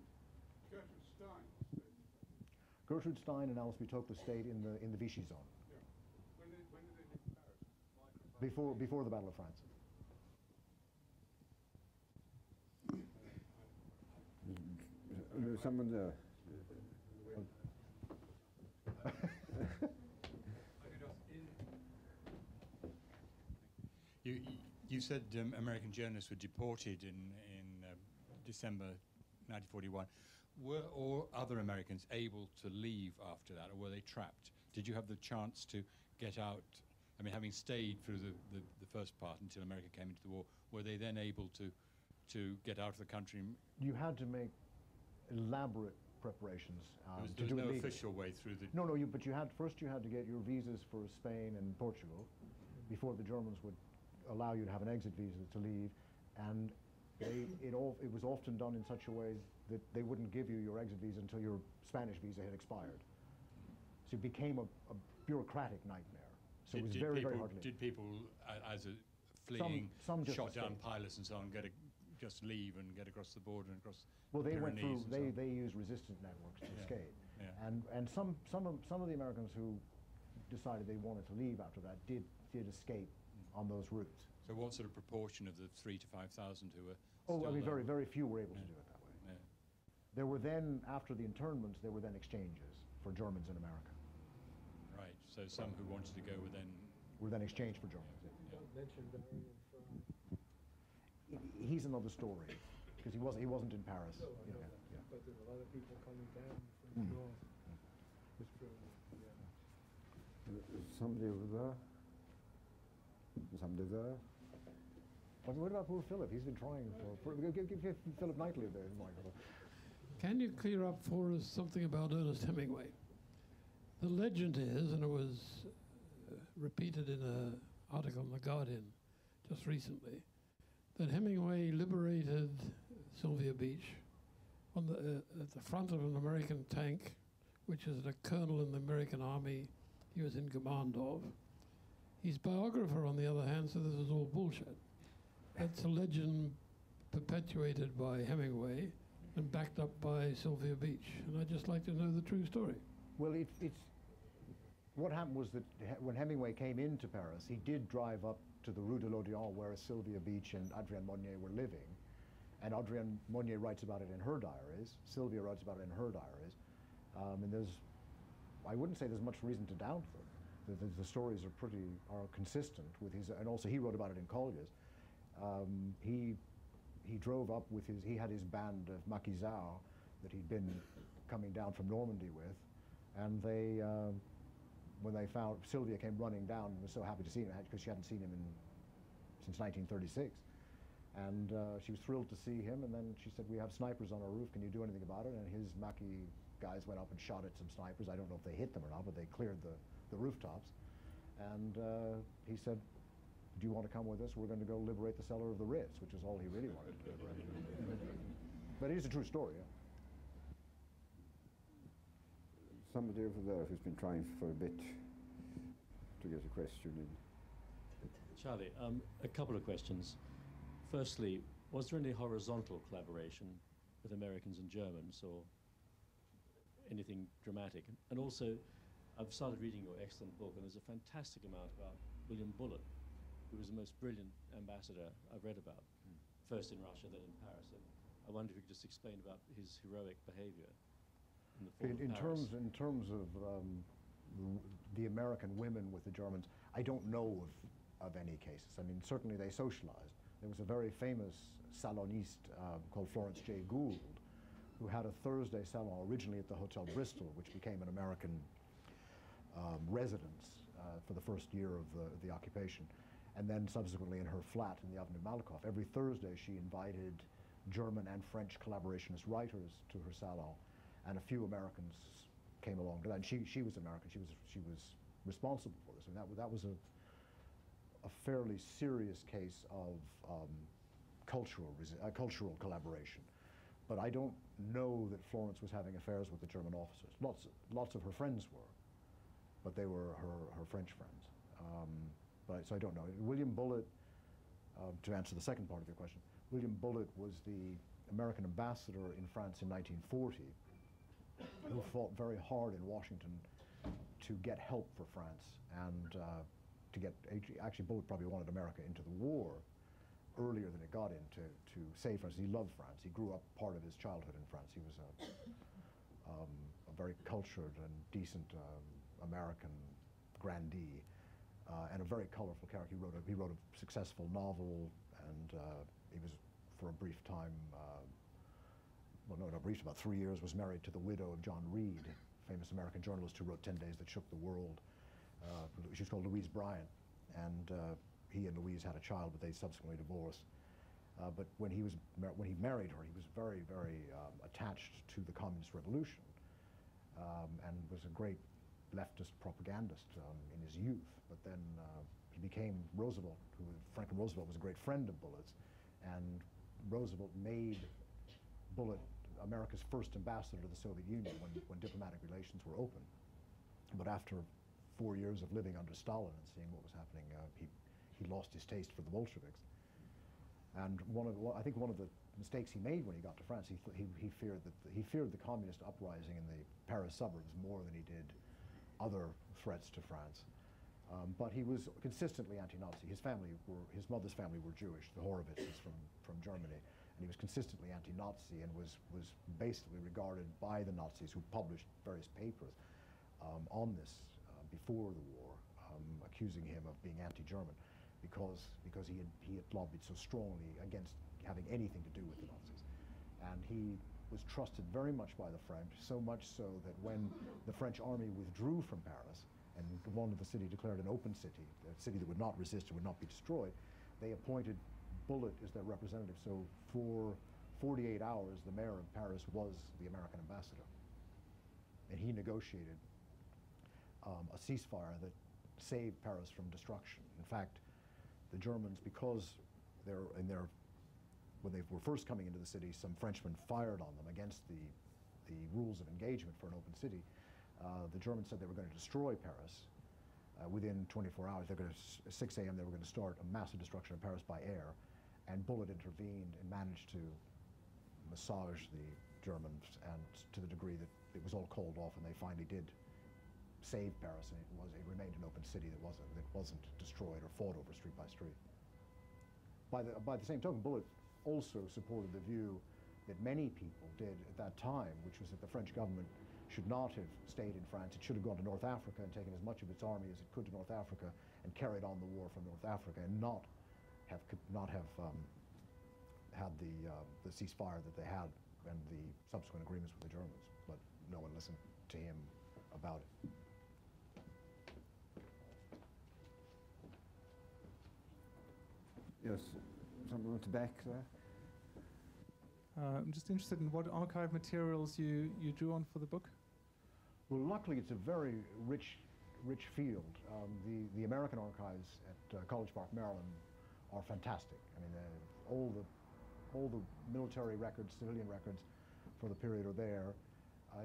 Gertrude Stein and Alice B. Tocqueville stayed in the Vichy zone. Yeah. When did they leave Paris? Before the Battle of France. There's someone there. You said American journalists were deported in December 1941. Were all other Americans able to leave after that, or were they trapped? Did you have the chance to get out? I mean, having stayed through the first part until America came into the war, were they then able to get out of the country? You had to make elaborate preparations there was no official way through the... No, but you had to get your visas for Spain and Portugal before the Germans would allow you to have an exit visa to leave, and it was often done in such a way that they wouldn't give you your exit visa until your Spanish visa had expired. So it became a bureaucratic nightmare. So it was very hard to leave. Did people, as a fleeing, some shot down pilots and so on, just leave and get across the border and across? Well, they went through. They used resistance networks to escape, and some of the Americans who decided they wanted to leave after that did escape on those routes. So what sort of proportion of the 3,000 to 5,000 who were? I mean, very few were able to do it that way. Yeah. There were then, after the internments, there were then exchanges for Germans in America. Right. So some who wanted to go were then exchanged for Germans. Yeah. He's another story, because he wasn't in Paris. No, I know that. Yeah. But there were a lot of people coming down from the north. Somebody over there? Somebody there? What about poor Philip? He's been trying for give Philip Knightley there. Can you clear up for us something about Ernest Hemingway? The legend is, and it was repeated in an article in The Guardian just recently, that Hemingway liberated Sylvia Beach at the front of an American tank, which is a colonel in the American Army he was in command of. His biographer, on the other hand, said this was all bullshit. That's a legend perpetuated by Hemingway and backed up by Sylvia Beach. And I'd just like to know the true story. Well, what happened was that when Hemingway came into Paris, he did drive up to the Rue de l'Odéon, where Sylvia Beach and Adrienne Monnier were living. And Adrienne Monnier writes about it in her diaries. Sylvia writes about it in her diaries. And I wouldn't say there's much reason to doubt them. The stories are consistent with his, and also he wrote about it in Colliers. He drove up with he had his band of maquisards that he'd been coming down from Normandy with, and when they found, Sylvia came running down and was so happy to see him, because she hadn't seen him since 1936. And she was thrilled to see him, and then she said, "We have snipers on our roof, can you do anything about it?" And his Maquis guys went up and shot at some snipers. I don't know if they hit them or not, but they cleared the rooftops. And he said, "Do you want to come with us? We're going to go liberate the cellar of the Ritz," which is all he really wanted to do. But it is a true story. Yeah. Somebody over there who's been trying for a bit to get a question in. Charlie, a couple of questions. Firstly, was there any horizontal collaboration with Americans and Germans, or anything dramatic? And also, I've started reading your excellent book, and there's a fantastic amount about William Bullard, who was the most brilliant ambassador I've read about, first in Russia, then in Paris. And I wonder if you could just explain about his heroic behavior in the fall of Paris. In terms of the American women with the Germans, I don't know of any cases. I mean, certainly they socialized. There was a very famous saloniste called Florence J. Gould, who had a Thursday salon originally at the Hotel Bristol, which became an American residence for the first year of the occupation. And then subsequently in her flat in the Avenue Malakoff, every Thursday she invited German and French collaborationist writers to her salon, and a few Americans came along to that. And she was American. She was responsible for this. I mean, that was a fairly serious case of cultural collaboration. But I don't know that Florence was having affairs with the German officers. Lots of her friends were, but they were her French friends. So I don't know. William Bullard, to answer the second part of your question, William Bullard was the American ambassador in France in 1940, who fought very hard in Washington to get help for France and to get, actually Bullard probably wanted America into the war earlier than it got in to save France. He loved France. He grew up part of his childhood in France. He was a very cultured and decent American grandee and a very colorful character. He wrote a successful novel, and he was, for a brief time, well, no, not brief, about 3 years, was married to the widow of John Reed, famous American journalist who wrote 10 Days That Shook the World. She was called Louise Bryant, and he and Louise had a child, but they subsequently divorced. But when he married her, he was very, very attached to the Communist Revolution, and was a great leftist propagandist in his youth. But then he became Roosevelt, Franklin Roosevelt was a great friend of Bullard's, and Roosevelt made Bullard America's first ambassador to the Soviet Union when diplomatic relations were open. But after 4 years of living under Stalin and seeing what was happening, he lost his taste for the Bolsheviks. And I think one of the mistakes he made when he got to France, he feared the communist uprising in the Paris suburbs more than he did other threats to France. But he was consistently anti-Nazi. His mother's family were Jewish, the Horowitzes from Germany, and he was consistently anti-Nazi and was basically regarded by the Nazis, who published various papers on this before the war, accusing him of being anti-German because he had lobbied so strongly against having anything to do with the Nazis. And he was trusted very much by the French, so much so that when the French army withdrew from Paris and wanted the city declared an open city, a city that would not resist and would not be destroyed, they appointed Bullard as their representative. So for 48 hours, the mayor of Paris was the American ambassador. And he negotiated a ceasefire that saved Paris from destruction. In fact, the Germans, because when they were first coming into the city, some Frenchmen fired on them against the rules of engagement for an open city. The Germans said they were going to destroy Paris within 24 hours. At 6 a.m. they were going to start a massive destruction of Paris by air, and Bullard intervened and managed to massage the Germans, and to the degree that it was all called off, and they finally did save Paris, and it remained an open city that wasn't destroyed or fought over street by street. By the same token, Bullard also supported the view that many people did at that time, which was that the French government should not have stayed in France. It should have gone to North Africa and taken as much of its army as it could to North Africa and carried on the war from North Africa, and not have had the ceasefire that they had and the subsequent agreements with the Germans. But no one listened to him about it. Yes, someone at the back there. I'm just interested in what archive materials you drew on for the book. Well, luckily, it's a very rich field. The American archives at College Park, Maryland, are fantastic. I mean, all the military records, civilian records for the period are there.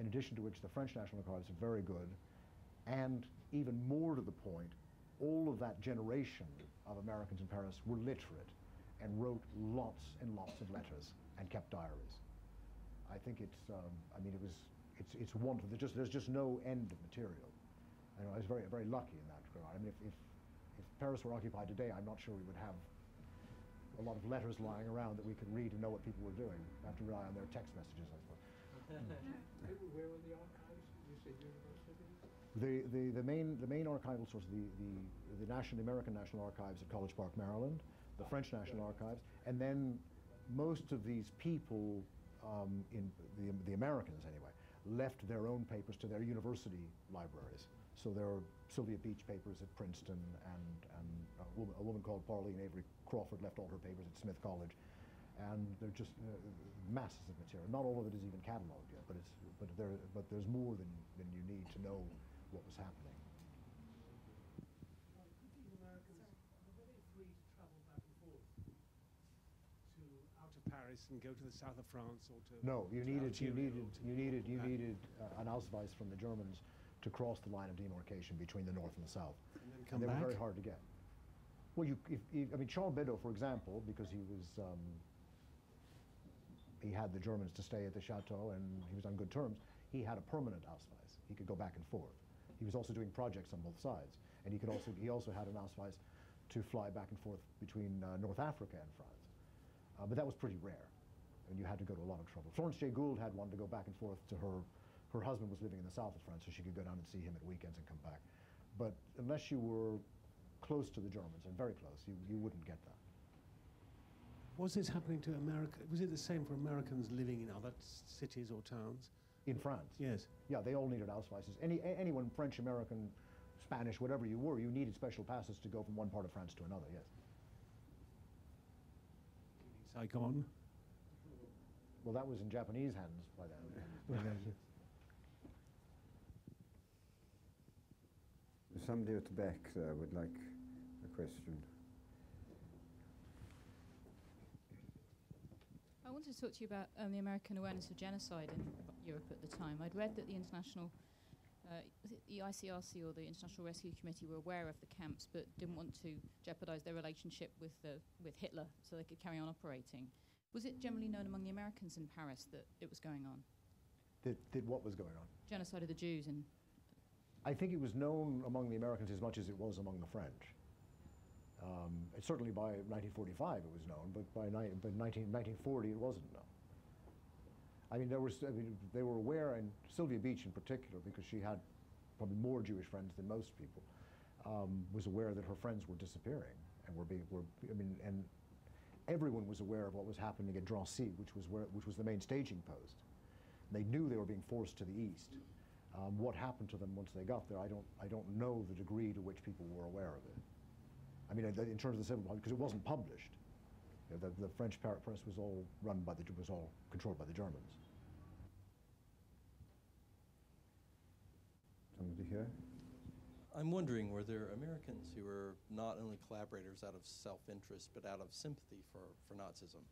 In addition to which, the French National Archives are very good, and even more to the point, all of that generation of Americans in Paris were literate and wrote lots and lots of letters and kept diaries. I think it's wonderful. There's just no end of material. I was very, very lucky in that regard. I mean, if Paris were occupied today, I'm not sure we would have a lot of letters lying around that we could read and know what people were doing. We have to rely on their text messages, I suppose. Where were the archives? You said universities? The main archival source, the American National Archives at College Park, Maryland, the French National Archives, and then most of these people, in the Americans anyway, left their own papers to their university libraries. So there are Sylvia Beach papers at Princeton, and a woman called Pauline Avery Crawford left all her papers at Smith College, and they're just masses of material. Not all of it is even cataloged yet, but there's more than you need to know what was happening. The Americans were very free to travel back and forth to out of Paris and go to the south of France or to. No, you needed an Ausweis from the Germans to cross the line of demarcation between the north and the south. And then come they back? were very hard to get. Well, I mean, Charles Beddoes, for example, because he had the Germans to stay at the chateau and he was on good terms, he had a permanent Ausweis. He could go back and forth. He was also doing projects on both sides, and he also had an Ausweis to fly back and forth between North Africa and France. But that was pretty rare, and you had to go to a lot of trouble. Florence Jay Gould had one to go back and forth to her husband was living in the south of France, so she could go down and see him at weekends and come back. But unless you were close to the Germans, and very close, you wouldn't get that. Was this happening to America? Was it the same for Americans living in other cities or towns? In France? Yes. Yeah, they all needed Ausweises. Anyone, French, American, Spanish, whatever you were, you needed special passes to go from one part of France to another, yes. Saigon? Well, that was in Japanese hands by then. Somebody at the back there would like a question. I wanted to talk to you about the American awareness of genocide in Europe at the time. I'd read that the international, was it the ICRC or the International Rescue Committee were aware of the camps but didn't want to jeopardize their relationship with Hitler so they could carry on operating. Was it generally known among the Americans in Paris that it was going on? That what was going on? Genocide of the Jews in... I think it was known among the Americans as much as it was among the French. Certainly by 1945 it was known, but by 1940 it wasn't known. I mean, they were aware, and Sylvia Beach in particular, because she had probably more Jewish friends than most people, was aware that her friends were disappearing and and everyone was aware of what was happening at Drancy, which was the main staging post. They knew they were being forced to the east. What happened to them once they got there, I don't know the degree to which people were aware of it. I mean, in terms of the civil war, because it wasn't published. You know, the French press was all controlled by the Germans. Somebody here? I'm wondering, were there Americans who were not only collaborators out of self-interest, but out of sympathy for Nazism?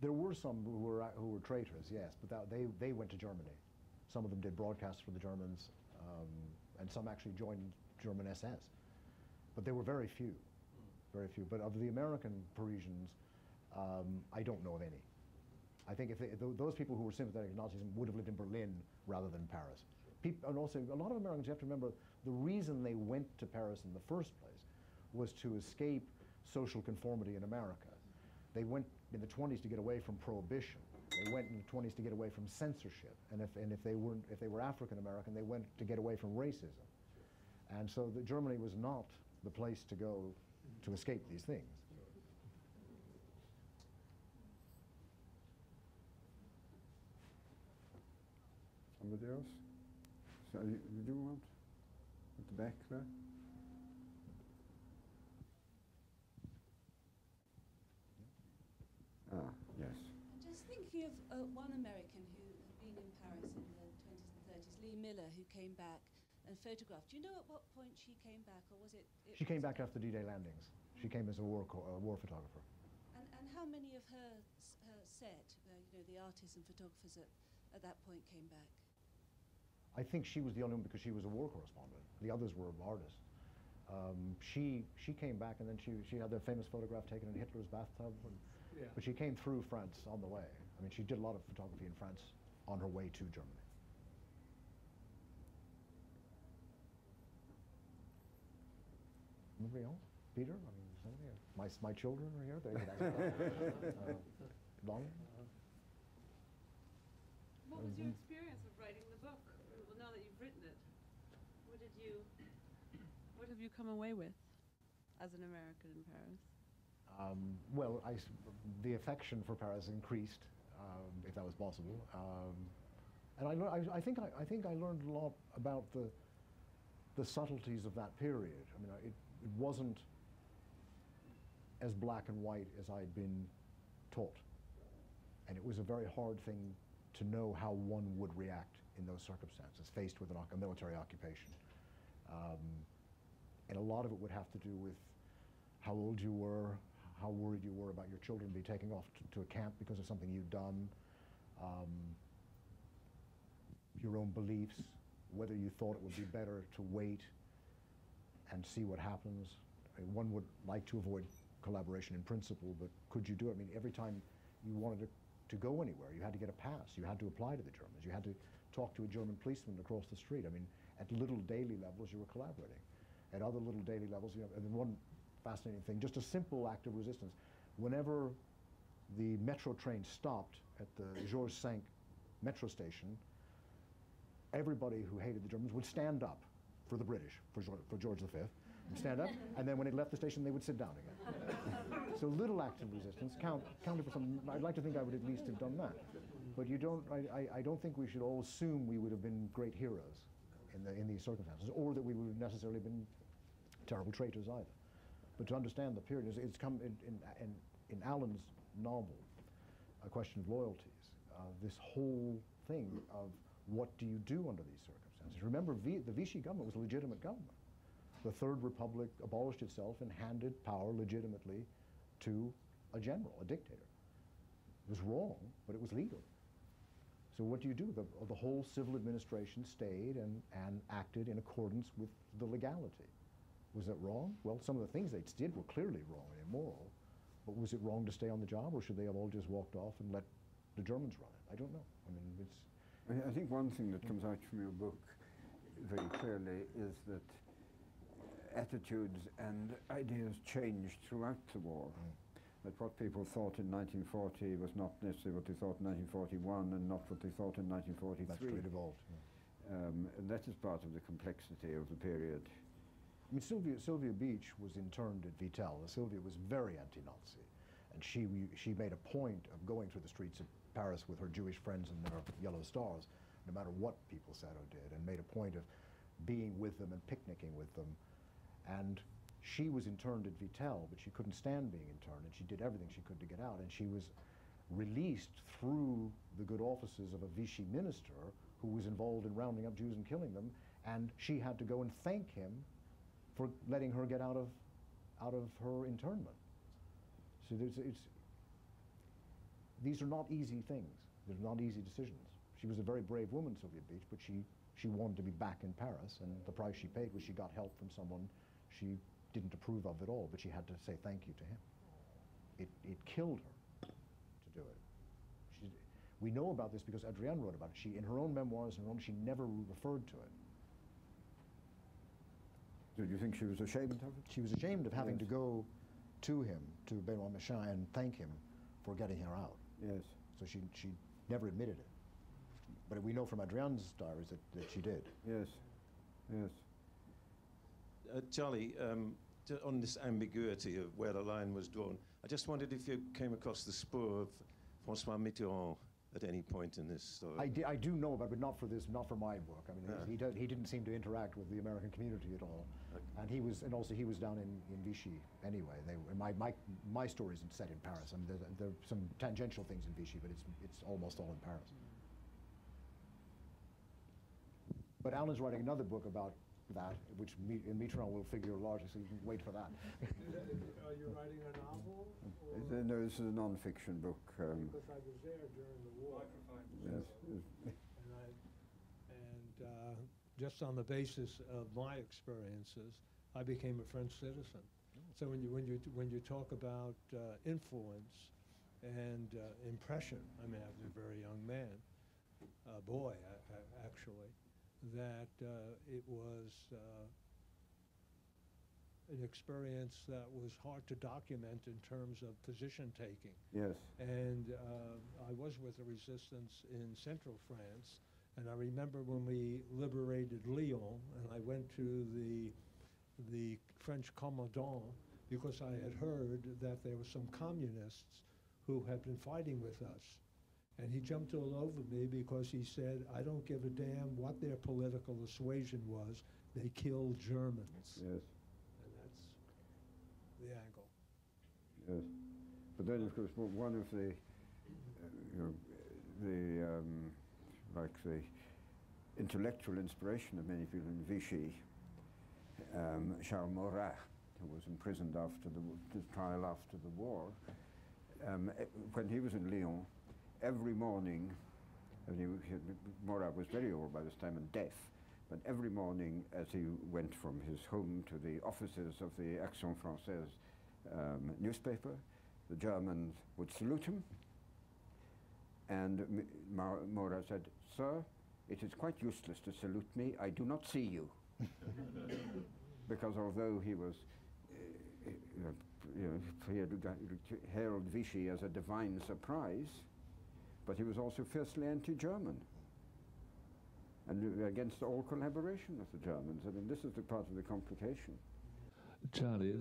There were some who were traitors, yes, but they went to Germany. Some of them did broadcasts for the Germans, and some actually joined German SS. But there were very few, very few. But of the American Parisians, I don't know of any. I think those people who were sympathetic to Nazism would have lived in Berlin rather than Paris. And also, a lot of Americans, you have to remember, the reason they went to Paris in the first place was to escape social conformity in America. They went in the 20s to get away from prohibition. They went in the 20s to get away from censorship. And if they were African American, they went to get away from racism. And so Germany was not the place to go to escape these things. Somebody else? So you do want? At the back there? Ah, yes. I'm just thinking of one American who had been in Paris in the 20s and 30s, Lee Miller, who came back and photographed. Do you know at what point she came back, or was it? She came back after D-Day landings. She came as a war photographer. And how many of her set, the artists and photographers at that point came back? I think she was the only one because she was a war correspondent. The others were artists. She came back, and then she had the famous photograph taken in Hitler's bathtub. But she came through France on the way. I mean, she did a lot of photography in France on her way to Germany. Anybody else? Peter? I mean, somebody else? My children are here. They could ask Lonnie? What was your experience of writing the book? Well, now that you've written it, what have you come away with as an American in Paris? Well, the affection for Paris increased, if that was possible, and I think I learned a lot about the subtleties of that period. I mean, it wasn't as black and white as I'd been taught, and it was a very hard thing to know how one would react in those circumstances, faced with a military occupation. And a lot of it would have to do with how old you were, how worried you were about your children being taken off to a camp because of something you'd done, your own beliefs, whether you thought it would be better to wait and see what happens. I mean, one would like to avoid collaboration in principle, but could you do it? I mean, every time you wanted to go anywhere, you had to get a pass, you had to apply to the Germans, you had to talk to a German policeman across the street. I mean, at little daily levels, you were collaborating. At other little daily levels, you know, and then one fascinating thing, just a simple act of resistance. Whenever the metro train stopped at the Georges V metro station, everybody who hated the Germans would stand up for the British, for George V, and stand up, and then when it left the station, they would sit down again. So little acts of resistance counted for some. I'd like to think I would at least have done that. But you don't, I don't think we should all assume we would have been great heroes in these circumstances, or that we would have necessarily been terrible traitors either. But to understand the period, it's come in Allan's novel, A Question of Loyalties, this whole thing of what do you do under these circumstances. Remember, the Vichy government was a legitimate government. The Third Republic abolished itself and handed power legitimately to a general, a dictator. It was wrong, but it was legal. So what do you do? The whole civil administration stayed and acted in accordance with the legality. Was it wrong? Well, some of the things they did were clearly wrong and immoral, but was it wrong to stay on the job, or should they have all just walked off and let the Germans run it? I don't know. I mean, it's... I think one thing that comes out from your book very clearly is that attitudes and ideas changed throughout the war. That what people thought in 1940 was not necessarily what they thought in 1941, and not what they thought in 1943. That's really evolved. Yeah. And that is part of the complexity of the period. I mean, Sylvia Beach was interned at Vittel. Sylvia was very anti-Nazi, and she made a point of going through the streets of Paris with her Jewish friends in their yellow stars, no matter what people said or did, and made a point of being with them and picnicking with them. And she was interned at Vittel, but she couldn't stand being interned, and she did everything she could to get out. And she was released through the good offices of a Vichy minister who was involved in rounding up Jews and killing them, and she had to go and thank him for letting her get out of her internment. So these are not easy things. They're not easy decisions. She was a very brave woman, Sylvia Beach, but she wanted to be back in Paris, and the price she paid was she got help from someone she didn't approve of at all, but she had to say thank you to him. It killed her to do it. We know about this because Adrienne wrote about it. In her own memoirs, she never referred to it. Do you think she was ashamed of it? She was ashamed of having to go to him, to Benoît Machin, and thank him for getting her out. Yes. So she never admitted it. But we know from Adrienne's diaries that she did. Yes, yes. Charlie, on this ambiguity of where the line was drawn, I just wondered if you came across the spoor of François Mitterrand at any point in this story. I do know about it, but not for my book. I mean, he didn't seem to interact with the American community at all, and he was down in Vichy anyway. My story isn't set in Paris. I mean, there are some tangential things in Vichy, but it's almost all in Paris. But Alan's writing another book about that, which Mitterrand will figure largely, so you can wait for that. Are you writing a novel? No, this is a non-fiction book. Because I was there during the war. Yes. And just on the basis of my experiences, I became a French citizen. So when you talk about influence and impression, I mean, I was a very young man, boy, actually, that it was an experience that was hard to document in terms of position taking. Yes. And I was with the resistance in central France, and I remember when we liberated Lyon, and I went to the French commandant because I had heard that there were some communists who had been fighting with us. And he jumped all over me because he said, I don't give a damn what their political persuasion was, they killed Germans. Yes. And that's the angle. Yes. But then, of course, one of the, like the intellectual inspiration of many people in Vichy, Charlemagne, who was imprisoned after the trial after the war, when he was in Lyon, every morning, Morat was very old by this time and deaf, but every morning as he went from his home to the offices of the Action Française newspaper, the Germans would salute him, and Morat said, "Sir, it is quite useless to salute me, I do not see you." Because although he was, he had hailed Vichy as a divine surprise, but he was also fiercely anti-German and against all collaboration with the Germans. I mean, this is the part of the complication. Charlie,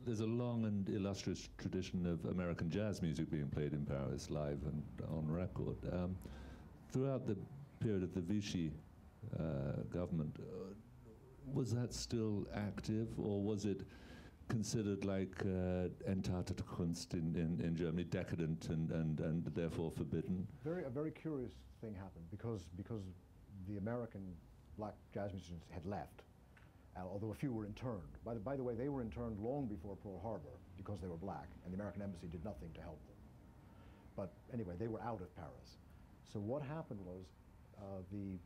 there's a long and illustrious tradition of American jazz music being played in Paris live and on record. Throughout the period of the Vichy government, was that still active, or was it considered like Entartete Kunst in Germany, decadent and therefore forbidden? A very curious thing happened because the American black jazz musicians had left, although a few were interned. By the way, they were interned long before Pearl Harbor because they were black, and the American embassy did nothing to help them. But anyway, they were out of Paris. So what happened was the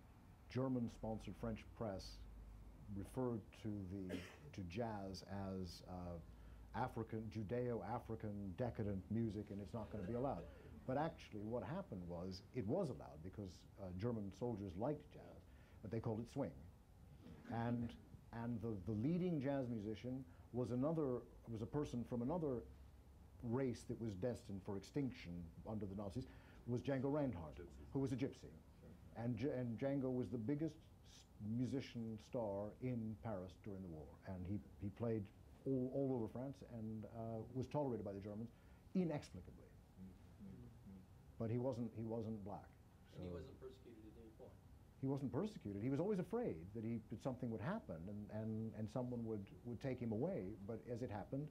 German-sponsored French press referred to jazz as Judeo-African decadent music, and it's not going to be allowed. But actually what happened was it was allowed because German soldiers liked jazz, but they called it swing. And the leading jazz musician was a person from another race that was destined for extinction under the Nazis, was Django Reinhardt, who was a gypsy. And Django was the biggest musician star in Paris during the war, and he played all over France and was tolerated by the Germans inexplicably. But he wasn't black. And he wasn't persecuted at any point. He wasn't persecuted. He was always afraid that something would happen and someone would take him away. But as it happened,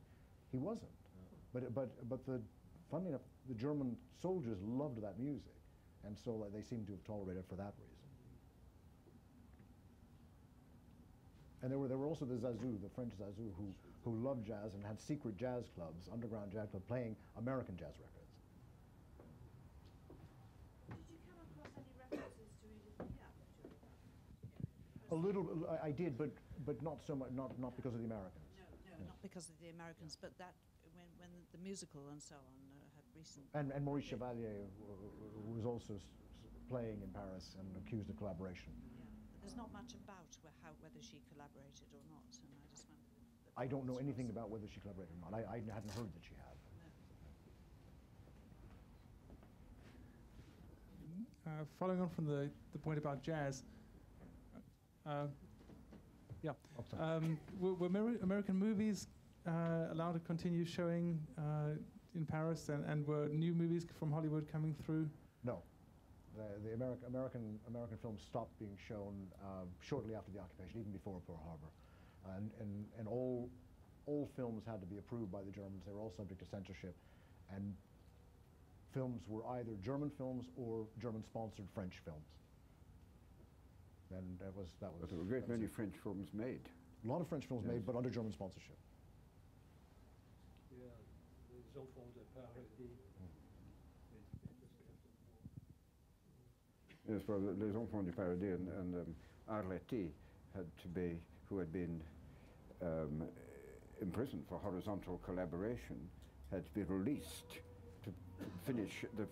he wasn't. But funnily enough, the German soldiers loved that music, and so they seem to have tolerated it for that reason. And there were also the Zazu, the French Zazu, who loved jazz and had secret jazz clubs, underground jazz clubs, playing American jazz records. Did you come across any references to Edith Piaf during that? A little, I did, but not so much, not because of the Americans. No, not because of the Americans, but that when the musical and so on had recent. And Maurice Chevalier was also playing in Paris and accused of collaboration. There's not much about whether she collaborated or not, and I just wondered. I don't know anything about whether she collaborated or not. I hadn't heard that she had. Following on from the point about jazz, were American movies allowed to continue showing in Paris, and were new movies from Hollywood coming through? No. The American films stopped being shown shortly after the occupation, even before Pearl Harbor, and all films had to be approved by the Germans. They were all subject to censorship, and films were either German films or German-sponsored French films. And that was. But there were a great many French films made. A lot of French films made, but under German sponsorship. Yeah, les enfants de paradis. Yes, well, Les Enfants du Paradis and Arletty who had been imprisoned for horizontal collaboration, had to be released to finish the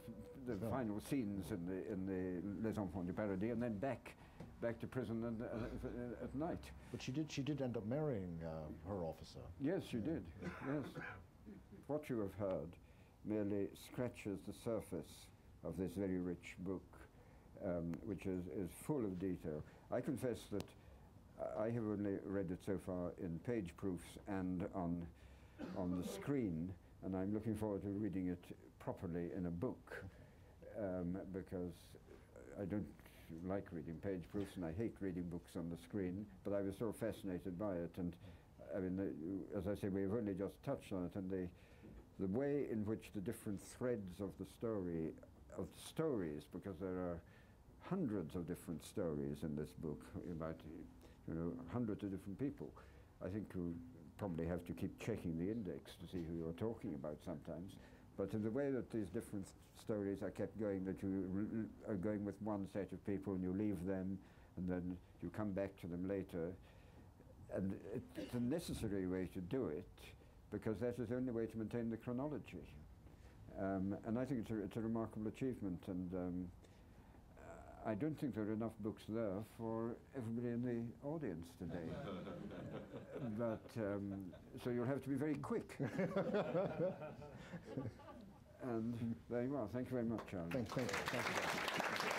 final scenes in the Les Enfants du Paradis, and then back back to prison at night. But she did end up marrying her officer. Yes, she did. Yes. What you have heard merely scratches the surface of this very rich book, which is full of detail. I confess that I have only read it so far in page proofs and on the screen, and I'm looking forward to reading it properly in a book, because I don't like reading page proofs and I hate reading books on the screen, but I was so fascinated by it, and I mean, as I say, we've only just touched on it, and the way in which the different threads of the stories, because there are hundreds of different stories in this book about, hundreds of different people. I think you probably have to keep checking the index to see who you're talking about sometimes. But in the way that these different stories are kept going, that you are going with one set of people and you leave them, and then you come back to them later. And it's a necessary way to do it, because that is the only way to maintain the chronology. And I think it's a remarkable achievement, and I don't think there are enough books there for everybody in the audience today. But, so you'll have to be very quick. And there you are. Thank you very much, Charlie. Thank you.